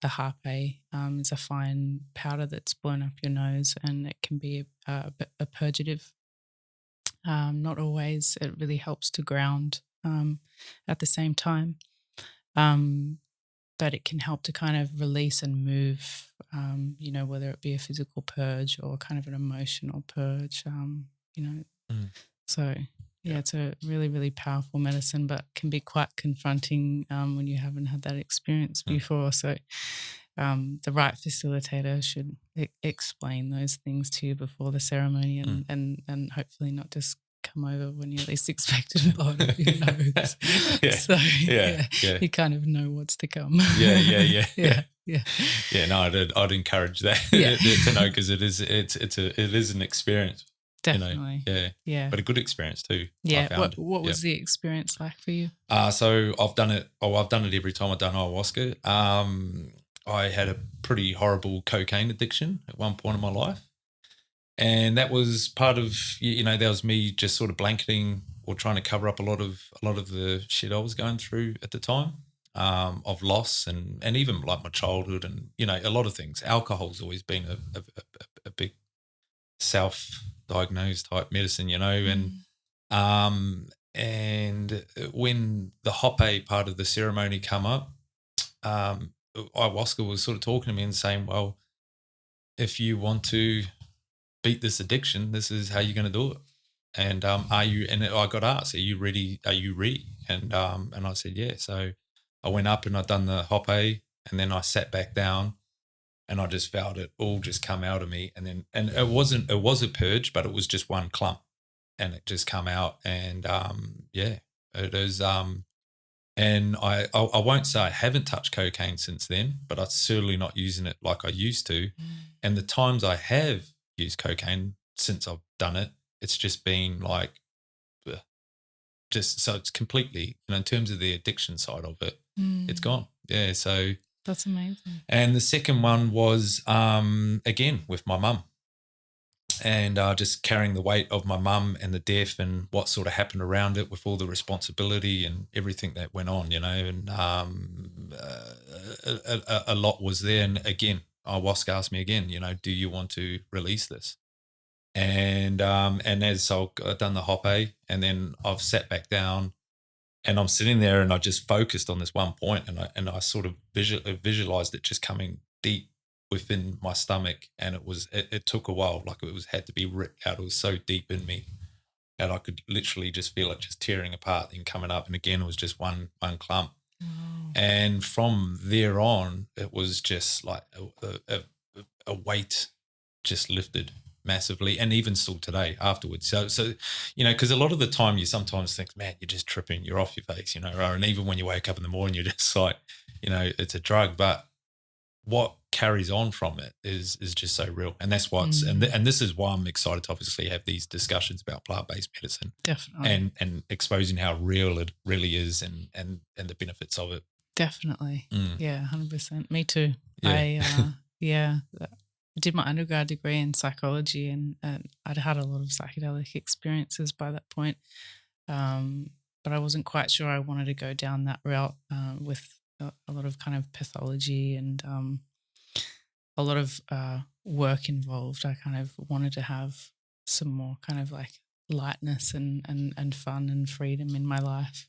the harpe is a fine powder that's blown up your nose, and it can be a purgative. Not always. It really helps to ground at the same time. But it can help to kind of release and move, whether it be a physical purge or kind of an emotional purge, So, it's a really, really powerful medicine, but can be quite confronting when you haven't had that experience before. So the right facilitator should explain those things to you before the ceremony and hopefully not just come over when you least expect it and blow it up your nose. You kind of know what's to come. No, I'd encourage that to know, because it is an experience. Definitely. But a good experience too. What was the experience like for you? So I've done it every time I've done ayahuasca. I had a pretty horrible cocaine addiction at one point in my life. And that was part of, that was me just sort of blanketing or trying to cover up a lot of the shit I was going through at the time, of loss and even like my childhood and, a lot of things. Alcohol's always been a big self-diagnosed type medicine, and when the hoppe part of the ceremony come up, ayahuasca was sort of talking to me and saying, well, if you want to beat this addiction, this is how you're going to do it. And I got asked, are you ready? And I said, yeah. So I went up and I'd done the hoppe, and then I sat back down and I just felt it all just come out of me. And it was a purge, but it was just one clump and it just come out. And it was, And I won't say I haven't touched cocaine since then, but I'm certainly not using it like I used to. And the times I have used cocaine since I've done it, it's just been like, just so it's completely, in terms of the addiction side of it, it's gone. Yeah, so that's amazing. And the second one was again with my mum, and just carrying the weight of my mum and the death and what sort of happened around it with all the responsibility and everything that went on, and a lot was there. And again, Ayahuasca asked me again, do you want to release this? And as I've done the hoppe, and then I've sat back down, and I'm sitting there, and I just focused on this one point, and I sort of visualized it just coming deep within my stomach, and it took a while, like had to be ripped out. It was so deep in me that I could literally just feel it just tearing apart and coming up. And again, it was just one clump. And from there on, it was just like a weight just lifted massively, and even still today afterwards. So because a lot of the time you sometimes think, man, you're just tripping, you're off your face, and even when you wake up in the morning, you're just like, it's a drug. But what carries on from it is just so real, and that's what's and this is why I'm excited to obviously have these discussions about plant-based medicine, definitely, and exposing how real it really is, and the benefits of it. Definitely, 100%. Me too. I did my undergrad degree in psychology, and I'd had a lot of psychedelic experiences by that point, but I wasn't quite sure I wanted to go down that route with a lot of kind of pathology and a lot of work involved. I kind of wanted to have some more kind of like lightness and fun and freedom in my life.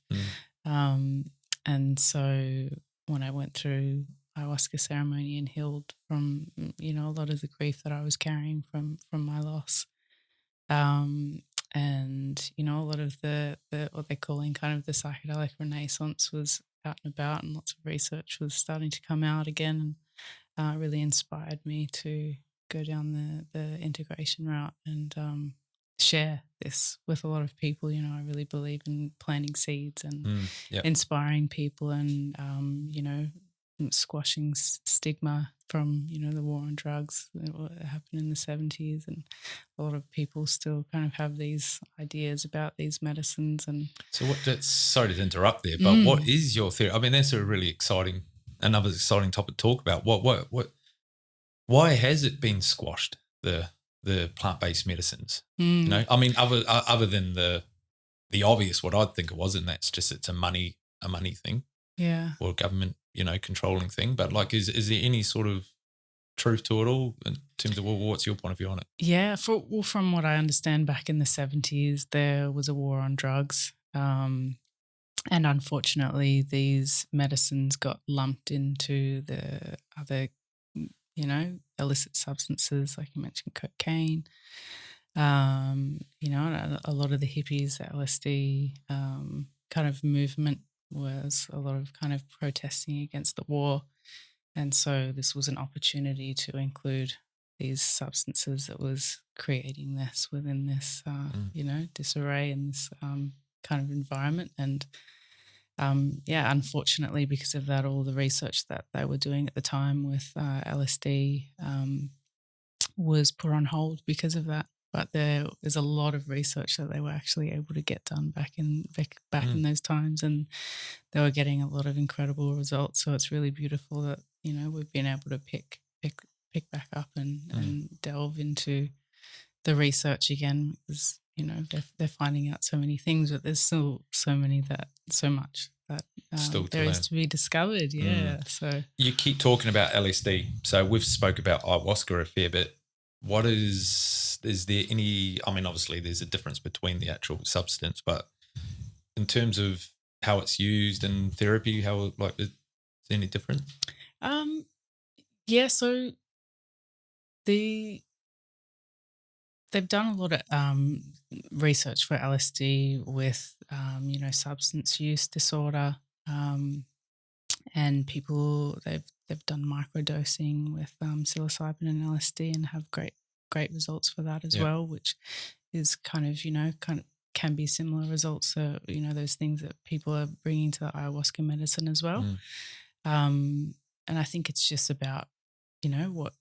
And so when I went through ayahuasca ceremony and healed from, a lot of the grief that I was carrying from my loss, and, a lot of the what they're calling kind of the psychedelic renaissance was out and about, and lots of research was starting to come out again, and really inspired me to go down the integration route and share this with a lot of people. I really believe in planting seeds and inspiring people, and squashing stigma from the war on drugs that happened in the 70s, and a lot of people still kind of have these ideas about these medicines. And so sorry to interrupt there, but what is your theory? I mean, that's another exciting topic to talk about. Why has it been squashed, the plant-based medicines? I mean, other than the obvious, what I'd think it was, and that's just it's a money thing, or a government controlling thing. But like, is there any sort of truth to it all in terms of what's your point of view on it? Yeah, from what I understand, back in the 70s, there was a war on drugs, and unfortunately, these medicines got lumped into the other, illicit substances, like you mentioned, cocaine. A lot of the hippies, the LSD kind of movement was a lot of kind of protesting against the war. And so this was an opportunity to include these substances that was creating this within this, disarray and this kind of environment. And unfortunately, because of that, all the research that they were doing at the time with LSD was put on hold because of that. But there is a lot of research that they were actually able to get done back in those times, and they were getting a lot of incredible results. So it's really beautiful that we've been able to pick back up and delve into the research again, because they're finding out so many things, but there's still so much that there is to be discovered. So you keep talking about LSD, so we've spoke about ayahuasca a fair bit. What is there any, I mean, obviously there's a difference between the actual substance, but in terms of how it's used in therapy, how, like, is there any different? So they've done a lot of research for LSD with, substance use disorder, and people, they've done microdosing with psilocybin and LSD and have great results for that as well, which is kind of can be similar results. So, those things that people are bringing to the ayahuasca medicine as well. And I think it's just about,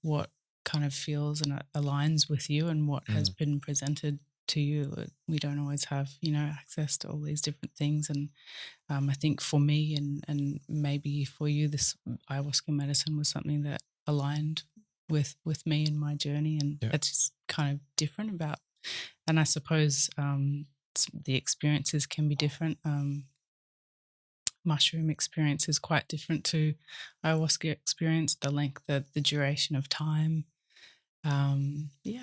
what kind of feels and aligns with you and what has been presented to you. We don't always have, access to all these different things. And I think for me and maybe for you, this ayahuasca medicine was something that aligned with me and my journey. And it's just kind of different about, and I suppose the experiences can be different. Mushroom experience is quite different to ayahuasca experience, the length, the duration of time.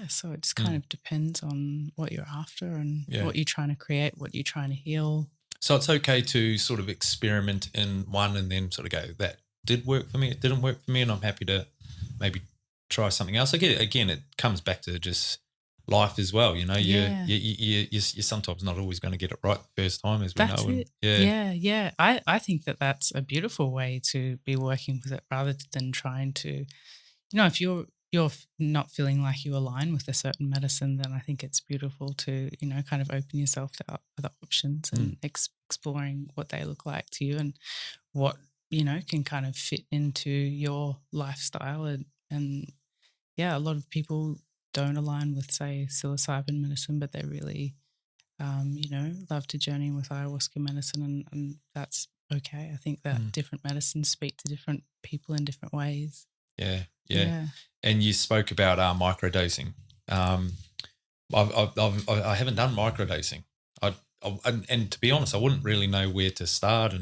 So it just kind of depends on what you're after and what you're trying to create, what you're trying to heal. So it's okay to sort of experiment in one and then sort of go, that did work for me, it didn't work for me, and I'm happy to maybe try something else. Again, it comes back to just life as well, You're sometimes not always going to get it right the first time, as we know. Yeah. I think that's a beautiful way to be working with it, rather than trying to, if you're not feeling like you align with a certain medicine, then I think it's beautiful to, kind of open yourself to other options and exploring what they look like to you and what, can kind of fit into your lifestyle. And a lot of people don't align with, say, psilocybin medicine, but they really, love to journey with ayahuasca medicine, and that's okay. I think that different medicines speak to different people in different ways. Yeah. And you spoke about microdosing. I haven't done microdosing. And to be honest, I wouldn't really know where to start.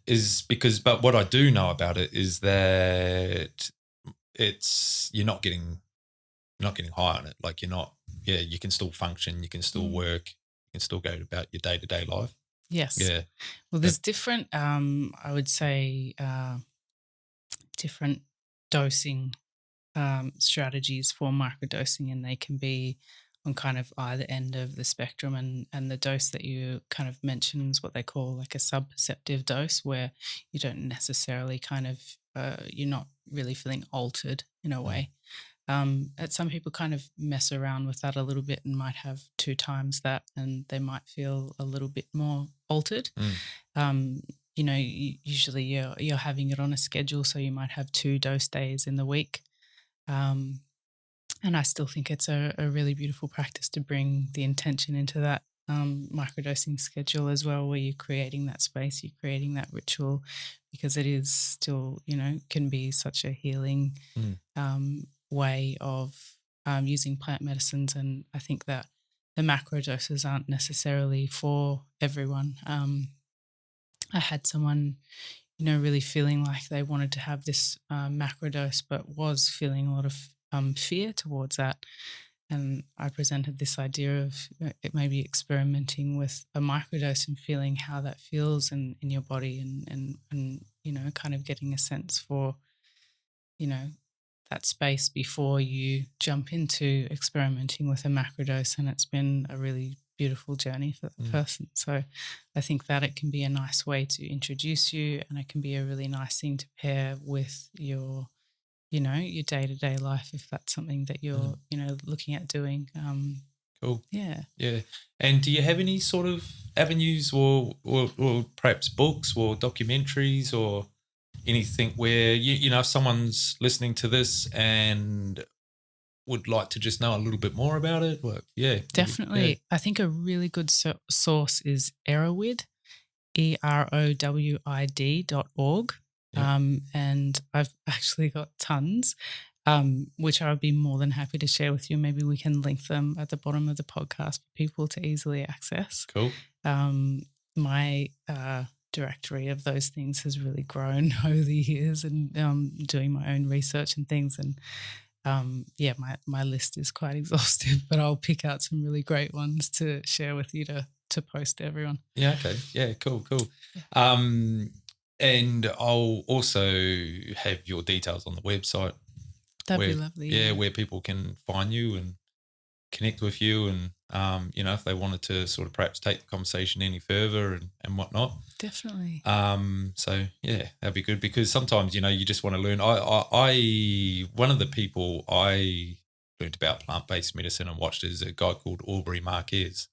But what I do know about it is that you're not getting high on it. Like you can still function, you can still work, you can still go about your day-to-day life. Yes. Yeah. Well, there's different, I would say, different dosing strategies for microdosing, and they can be on kind of either end of the spectrum. And the dose that you kind of mentioned is what they call like a subperceptive dose, where you don't necessarily kind of, you're not really feeling altered in a way. Some people kind of mess around with that a little bit and might have 2 times that, and they might feel a little bit more altered. Usually you're having it on a schedule, so you might have 2 dose days in the week. And I still think it's a really beautiful practice to bring the intention into that microdosing schedule as well, where you're creating that space, you're creating that ritual, because it is still, can be such a healing way of using plant medicines. And I think that the macro doses aren't necessarily for everyone. I had someone, really feeling like they wanted to have this macro dose, but was feeling a lot of fear towards that. And I presented this idea of it maybe experimenting with a microdose and feeling how that feels in your body, and kind of getting a sense for, that space before you jump into experimenting with a macrodose. And it's been a really beautiful journey for that person. So I think that it can be a nice way to introduce you, and it can be a really nice thing to pair with your your day-to-day life, if that's something that you're looking at doing. Cool. Yeah. And do you have any sort of avenues or perhaps books or documentaries or anything where if someone's listening to this and would like to just know a little bit more about it? Well, definitely. Yeah. I think a really good source is Erowid, EROWID.org. And I've actually got tons, which I would be more than happy to share with you. Maybe we can link them at the bottom of the podcast for people to easily access. Cool. My directory of those things has really grown over the years, and doing my own research and things. And my list is quite exhaustive, but I'll pick out some really great ones to share with you to post to everyone. Yeah. Okay. Yeah. Cool. Yeah. And I'll also have your details on the website. That'd be lovely. Yeah, where people can find you and connect with you, and if they wanted to sort of perhaps take the conversation any further and whatnot. Definitely. So yeah, that'd be good, because sometimes you just want to learn. I one of the people I learned about plant-based medicine and watched is a guy called Aubrey Marquez,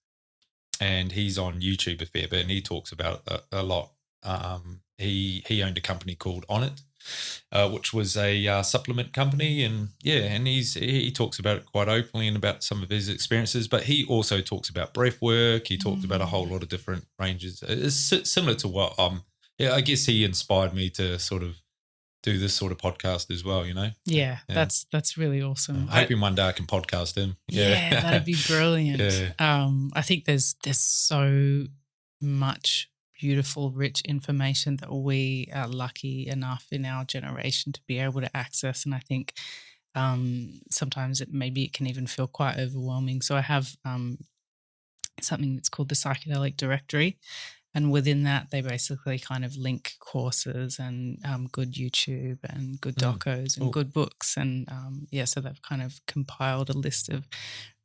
and he's on YouTube a fair bit, and he talks about it a lot. He owned a company called On It, which was a supplement company, and he talks about it quite openly and about some of his experiences. But he also talks about breath work. He talks about a whole lot of different ranges. It's similar to what I guess he inspired me to sort of do this sort of podcast as well, you know? Yeah. That's really awesome. I'm hoping one day I can podcast him. Yeah, that'd be brilliant. Yeah. I think there's so much beautiful, rich information that we are lucky enough in our generation to be able to access. And I think sometimes it can even feel quite overwhelming. So I have something that's called the Psychedelic Directory. And within that, they basically kind of link courses and good YouTube and good docos and good books. And so they've kind of compiled a list of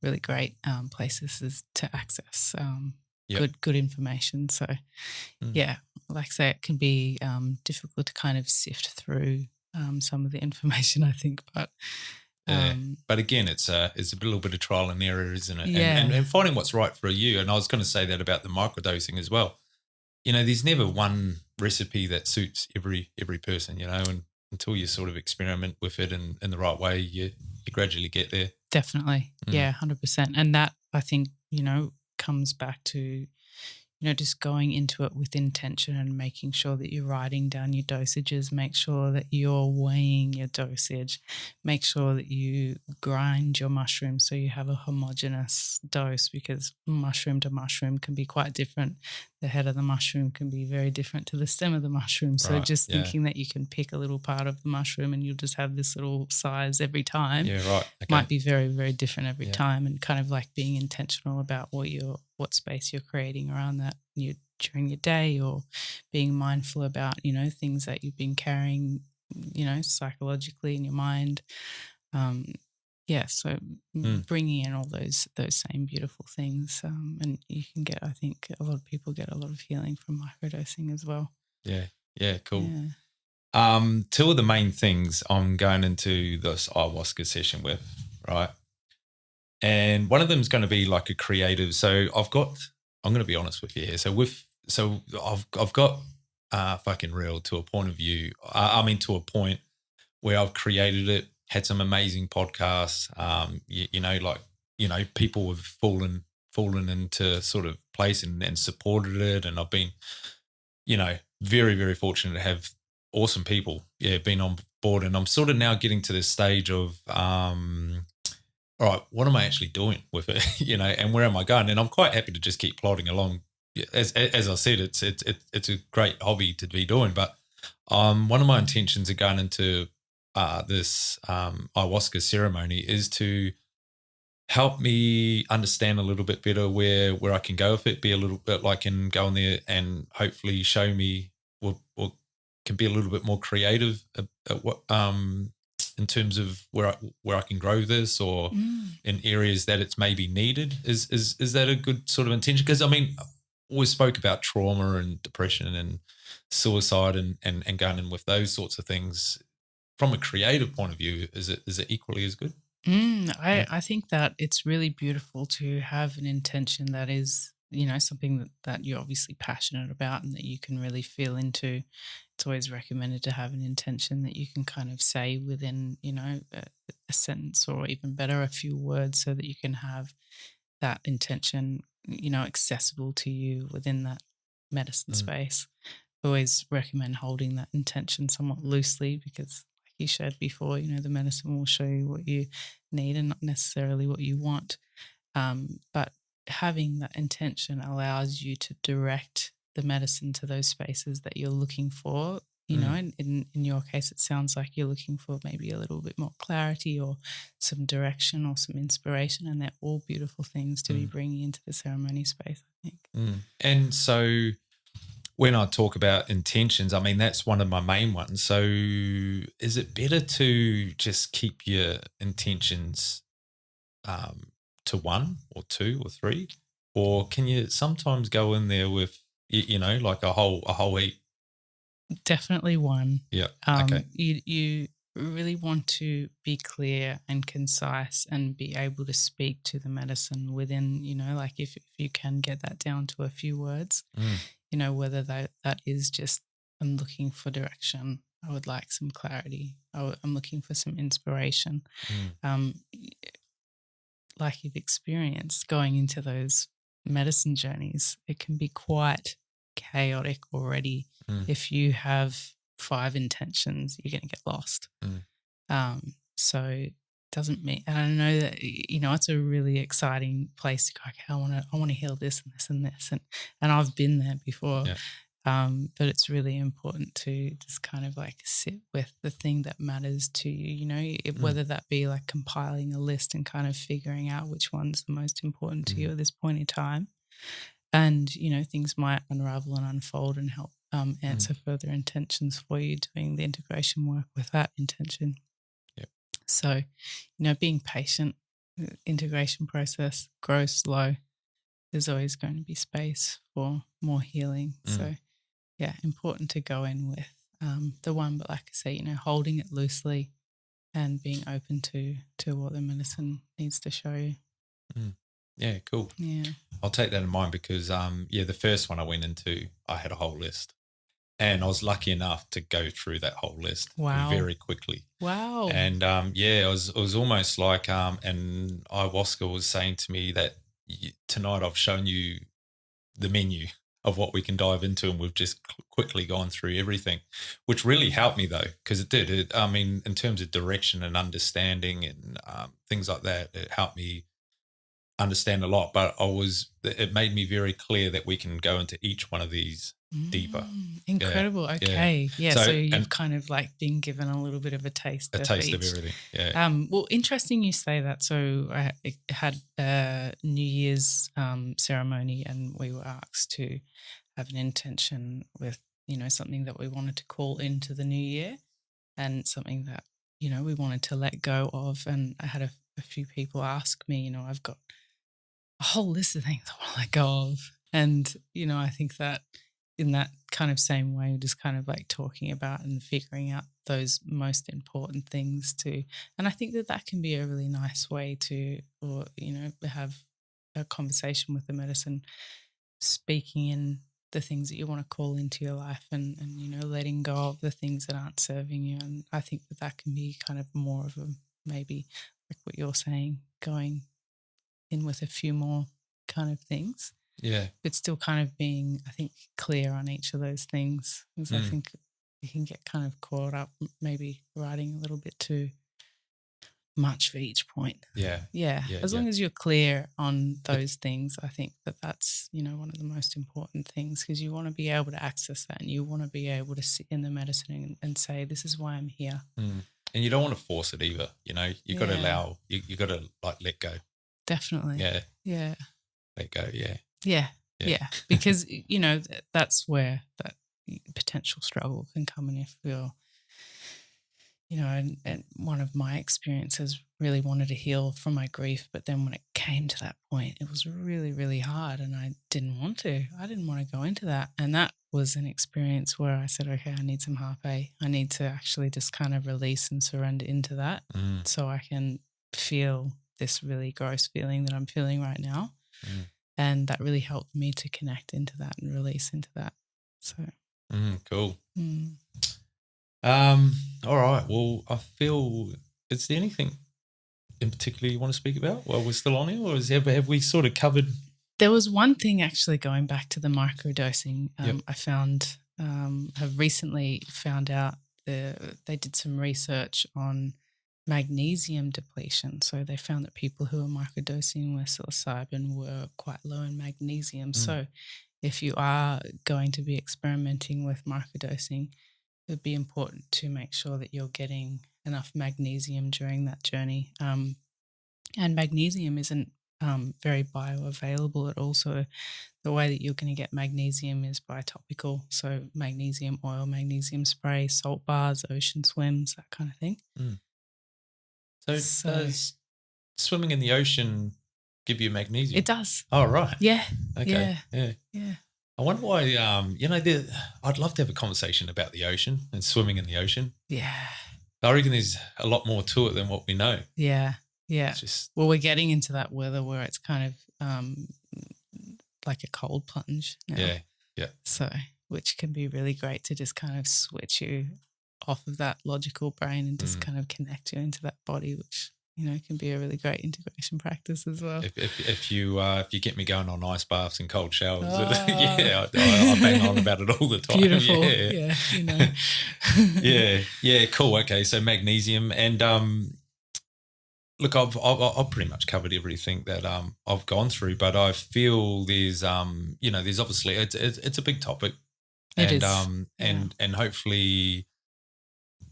really great places to access good information. So, like I say, it can be difficult to kind of sift through some of the information, I think. But but again, it's a little bit of trial and error, isn't it? Yeah. And finding what's right for you. And I was going to say that about the microdosing as well. You know, there's never one recipe that suits every person, you know, and until you sort of experiment with it in the right way, you gradually get there. Definitely. Yeah, 100%. And that, I think, you know, comes back to, you know, just going into it with intention and making sure that you're writing down your dosages, make sure that you're weighing your dosage, make sure that you grind your mushrooms so you have a homogeneous dose, because mushroom to mushroom can be quite different. The head of the mushroom can be very different to the stem of the mushroom. So just thinking that you can pick a little part of the mushroom and you'll just have this little size every time might be very, very different every time, and kind of like being intentional about what space you're creating around that during your day, or being mindful about, you know, things that you've been carrying, you know, psychologically in your mind. So bringing in all those same beautiful things, and you can get, I think a lot of people get a lot of healing from microdosing as well. Yeah, cool. Yeah. Two of the main things I'm going into this ayahuasca session with, right? And one of them is going to be like a creative. So I'm going to be honest with you here. So I've got FarKeenReal to a point of view. To a point where I've created it, had some amazing podcasts. People have fallen into sort of place and supported it. And I've been, you know, very, very fortunate to have awesome people, been on board. And I'm sort of now getting to this stage of, all right, what am I actually doing with it, you know, and where am I going? And I'm quite happy to just keep plodding along. As I said, it's a great hobby to be doing. But one of my intentions of going into this ayahuasca ceremony is to help me understand a little bit better where I can go with it, be a little bit like, and go in there and hopefully show me or can be a little bit more creative at what in terms of where I can grow this, or in areas that it's maybe needed. Is that a good sort of intention? Because I mean, always spoke about trauma and depression and suicide and going in with those sorts of things. From a creative point of view, is it equally as good? I think that it's really beautiful to have an intention that is, you know, something that you're obviously passionate about and that you can really feel into. It's always recommended to have an intention that you can kind of say within, you know, a sentence, or even better, a few words, so that you can have that intention, you know, accessible to you within that medicine space. I always recommend holding that intention somewhat loosely, because like you shared before, you know, the medicine will show you what you need and not necessarily what you want. But having that intention allows you to direct the medicine to those spaces that you're looking for. You know, in your case, it sounds like you're looking for maybe a little bit more clarity or some direction or some inspiration, and they're all beautiful things to be bringing into the ceremony space, I think. And so when I talk about intentions, I mean, that's one of my main ones. So is it better to just keep your intentions to one or two or three, or can you sometimes go in there with, you know, like a whole heap? Definitely one. Yeah. Okay. You really want to be clear and concise and be able to speak to the medicine within, like if you can get that down to a few words, whether that is just, I'm looking for direction, I would like some clarity, I'm looking for some inspiration. Like you've experienced going into those medicine journeys, it can be quite chaotic already. If you have 5 intentions, you're going to get lost. So it doesn't mean, and I know that, it's a really exciting place to go, okay, I want to heal this and this and this. And I've been there before. Yeah. But it's really important to just kind of like sit with the thing that matters to you, whether that be like compiling a list and kind of figuring out which one's the most important to you at this point in time. And, things might unravel and unfold and help answer further intentions for you, doing the integration work with that intention. Yep. So, being patient, integration process, grow slow. There's always going to be space for more healing. So, yeah, important to go in with the one, but like I say, holding it loosely and being open to what the medicine needs to show you. Yeah, cool. Yeah. I'll take that in mind because, the first one I went into, I had a whole list. And I was lucky enough to go through that whole list very quickly. Wow. And, it was almost like, and Ayahuasca was saying to me that tonight I've shown you the menu of what we can dive into, and we've just quickly gone through everything, which really helped me though, because it did. In terms of direction and understanding and things like that, it helped me understand a lot. But it made me very clear that we can go into each one of these deeper. Incredible. Yeah. Okay. Yeah. So you've kind of like been given a little bit of a taste. Of everything. Yeah. Well, interesting you say that. So I had a New Year's ceremony, and we were asked to have an intention with, something that we wanted to call into the new year, and something that, we wanted to let go of. And I had a few people ask me, I've got a whole list of things I want to let go of. And, I think that in that kind of same way, just kind of like talking about and figuring out those most important things too. And I think that can be a really nice way to, or, have a conversation with the medicine, speaking in the things that you want to call into your life, and letting go of the things that aren't serving you. And I think that can be kind of more of a, maybe like what you're saying, going in with a few more kind of things. Yeah. But still kind of being, I think, clear on each of those things. Because I think you can get kind of caught up maybe writing a little bit too much for each point. Yeah. As long as you're clear on those things, I think that's, one of the most important things, because you want to be able to access that, and you want to be able to sit in the medicine and say, this is why I'm here. And you don't want to force it either. You got to allow, you got to like let go. Definitely. Yeah. Let go. Yeah. Because, that's where that potential struggle can come in. If you're, and one of my experiences, really wanted to heal from my grief, but then when it came to that point, it was really, really hard, and I didn't want to. I didn't want to go into that. And that was an experience where I said, okay, I need some harpe. I need to actually just kind of release and surrender into that so I can feel this really gross feeling that I'm feeling right now. And that really helped me to connect into that and release into that. So cool. All right. Well, I feel, is there anything in particular you want to speak about while we're still on here, or have we sort of covered? There was one thing actually, going back to the microdosing. I found, have recently found out they did some research on magnesium depletion. So they found that people who are microdosing with psilocybin were quite low in magnesium. So if you are going to be experimenting with microdosing, it would be important to make sure that you're getting enough magnesium during that journey. And magnesium isn't very bioavailable at all. So the way that you're going to get magnesium is by topical. So magnesium oil, magnesium spray, salt bars, ocean swims, that kind of thing. So does swimming in the ocean give you magnesium? It does. Oh, right. Yeah. Okay. Yeah. I wonder why, I'd love to have a conversation about the ocean and swimming in the ocean. Yeah. I reckon there's a lot more to it than what we know. Yeah. It's just, Well, we're getting into that weather where it's kind of like a cold plunge now. Yeah. So, which can be really great to just kind of switch you off of that logical brain and just kind of connect you into that body, which, you know, can be a really great integration practice as well. If you get me going on ice baths and cold showers, I bang on about it all the time. Beautiful. Yeah, you know. Yeah, cool. Okay, so magnesium and look, I've pretty much covered everything that I've gone through, but I feel there's there's obviously it's a big topic, It and is. And hopefully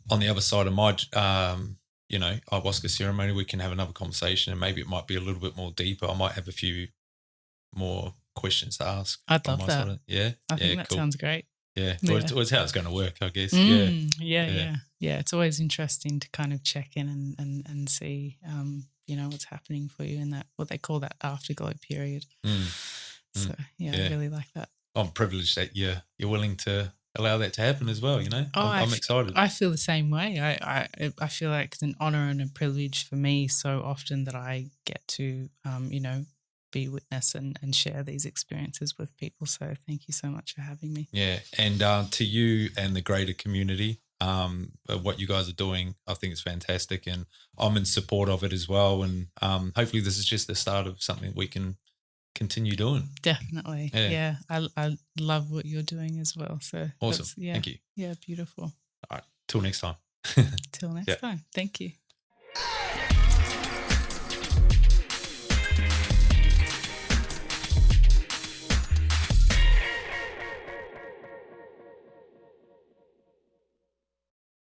on the other side of my ayahuasca ceremony, we can have another conversation, and maybe it might be a little bit more deeper. I might have a few more questions to ask. I'd love that. I think that cool. Sounds great. Yeah, well, it's how it's going to work, I guess. Yeah. It's always interesting to kind of check in and see, what's happening for you in that, what they call that afterglow period. So, I really like that. I'm privileged that you're willing to allow that to happen as well, you know. I'm excited. I feel the same way. I feel like it's an honor and a privilege for me so often that I get to, be witness and share these experiences with people. So thank you so much for having me. Yeah, and to you and the greater community, what you guys are doing, I think it's fantastic, and I'm in support of it as well. And hopefully this is just the start of something we can continue doing. Definitely. Yeah. I love what you're doing as well. So awesome. Thank you. Yeah, beautiful. All right. Till next time. Till next time. Thank you.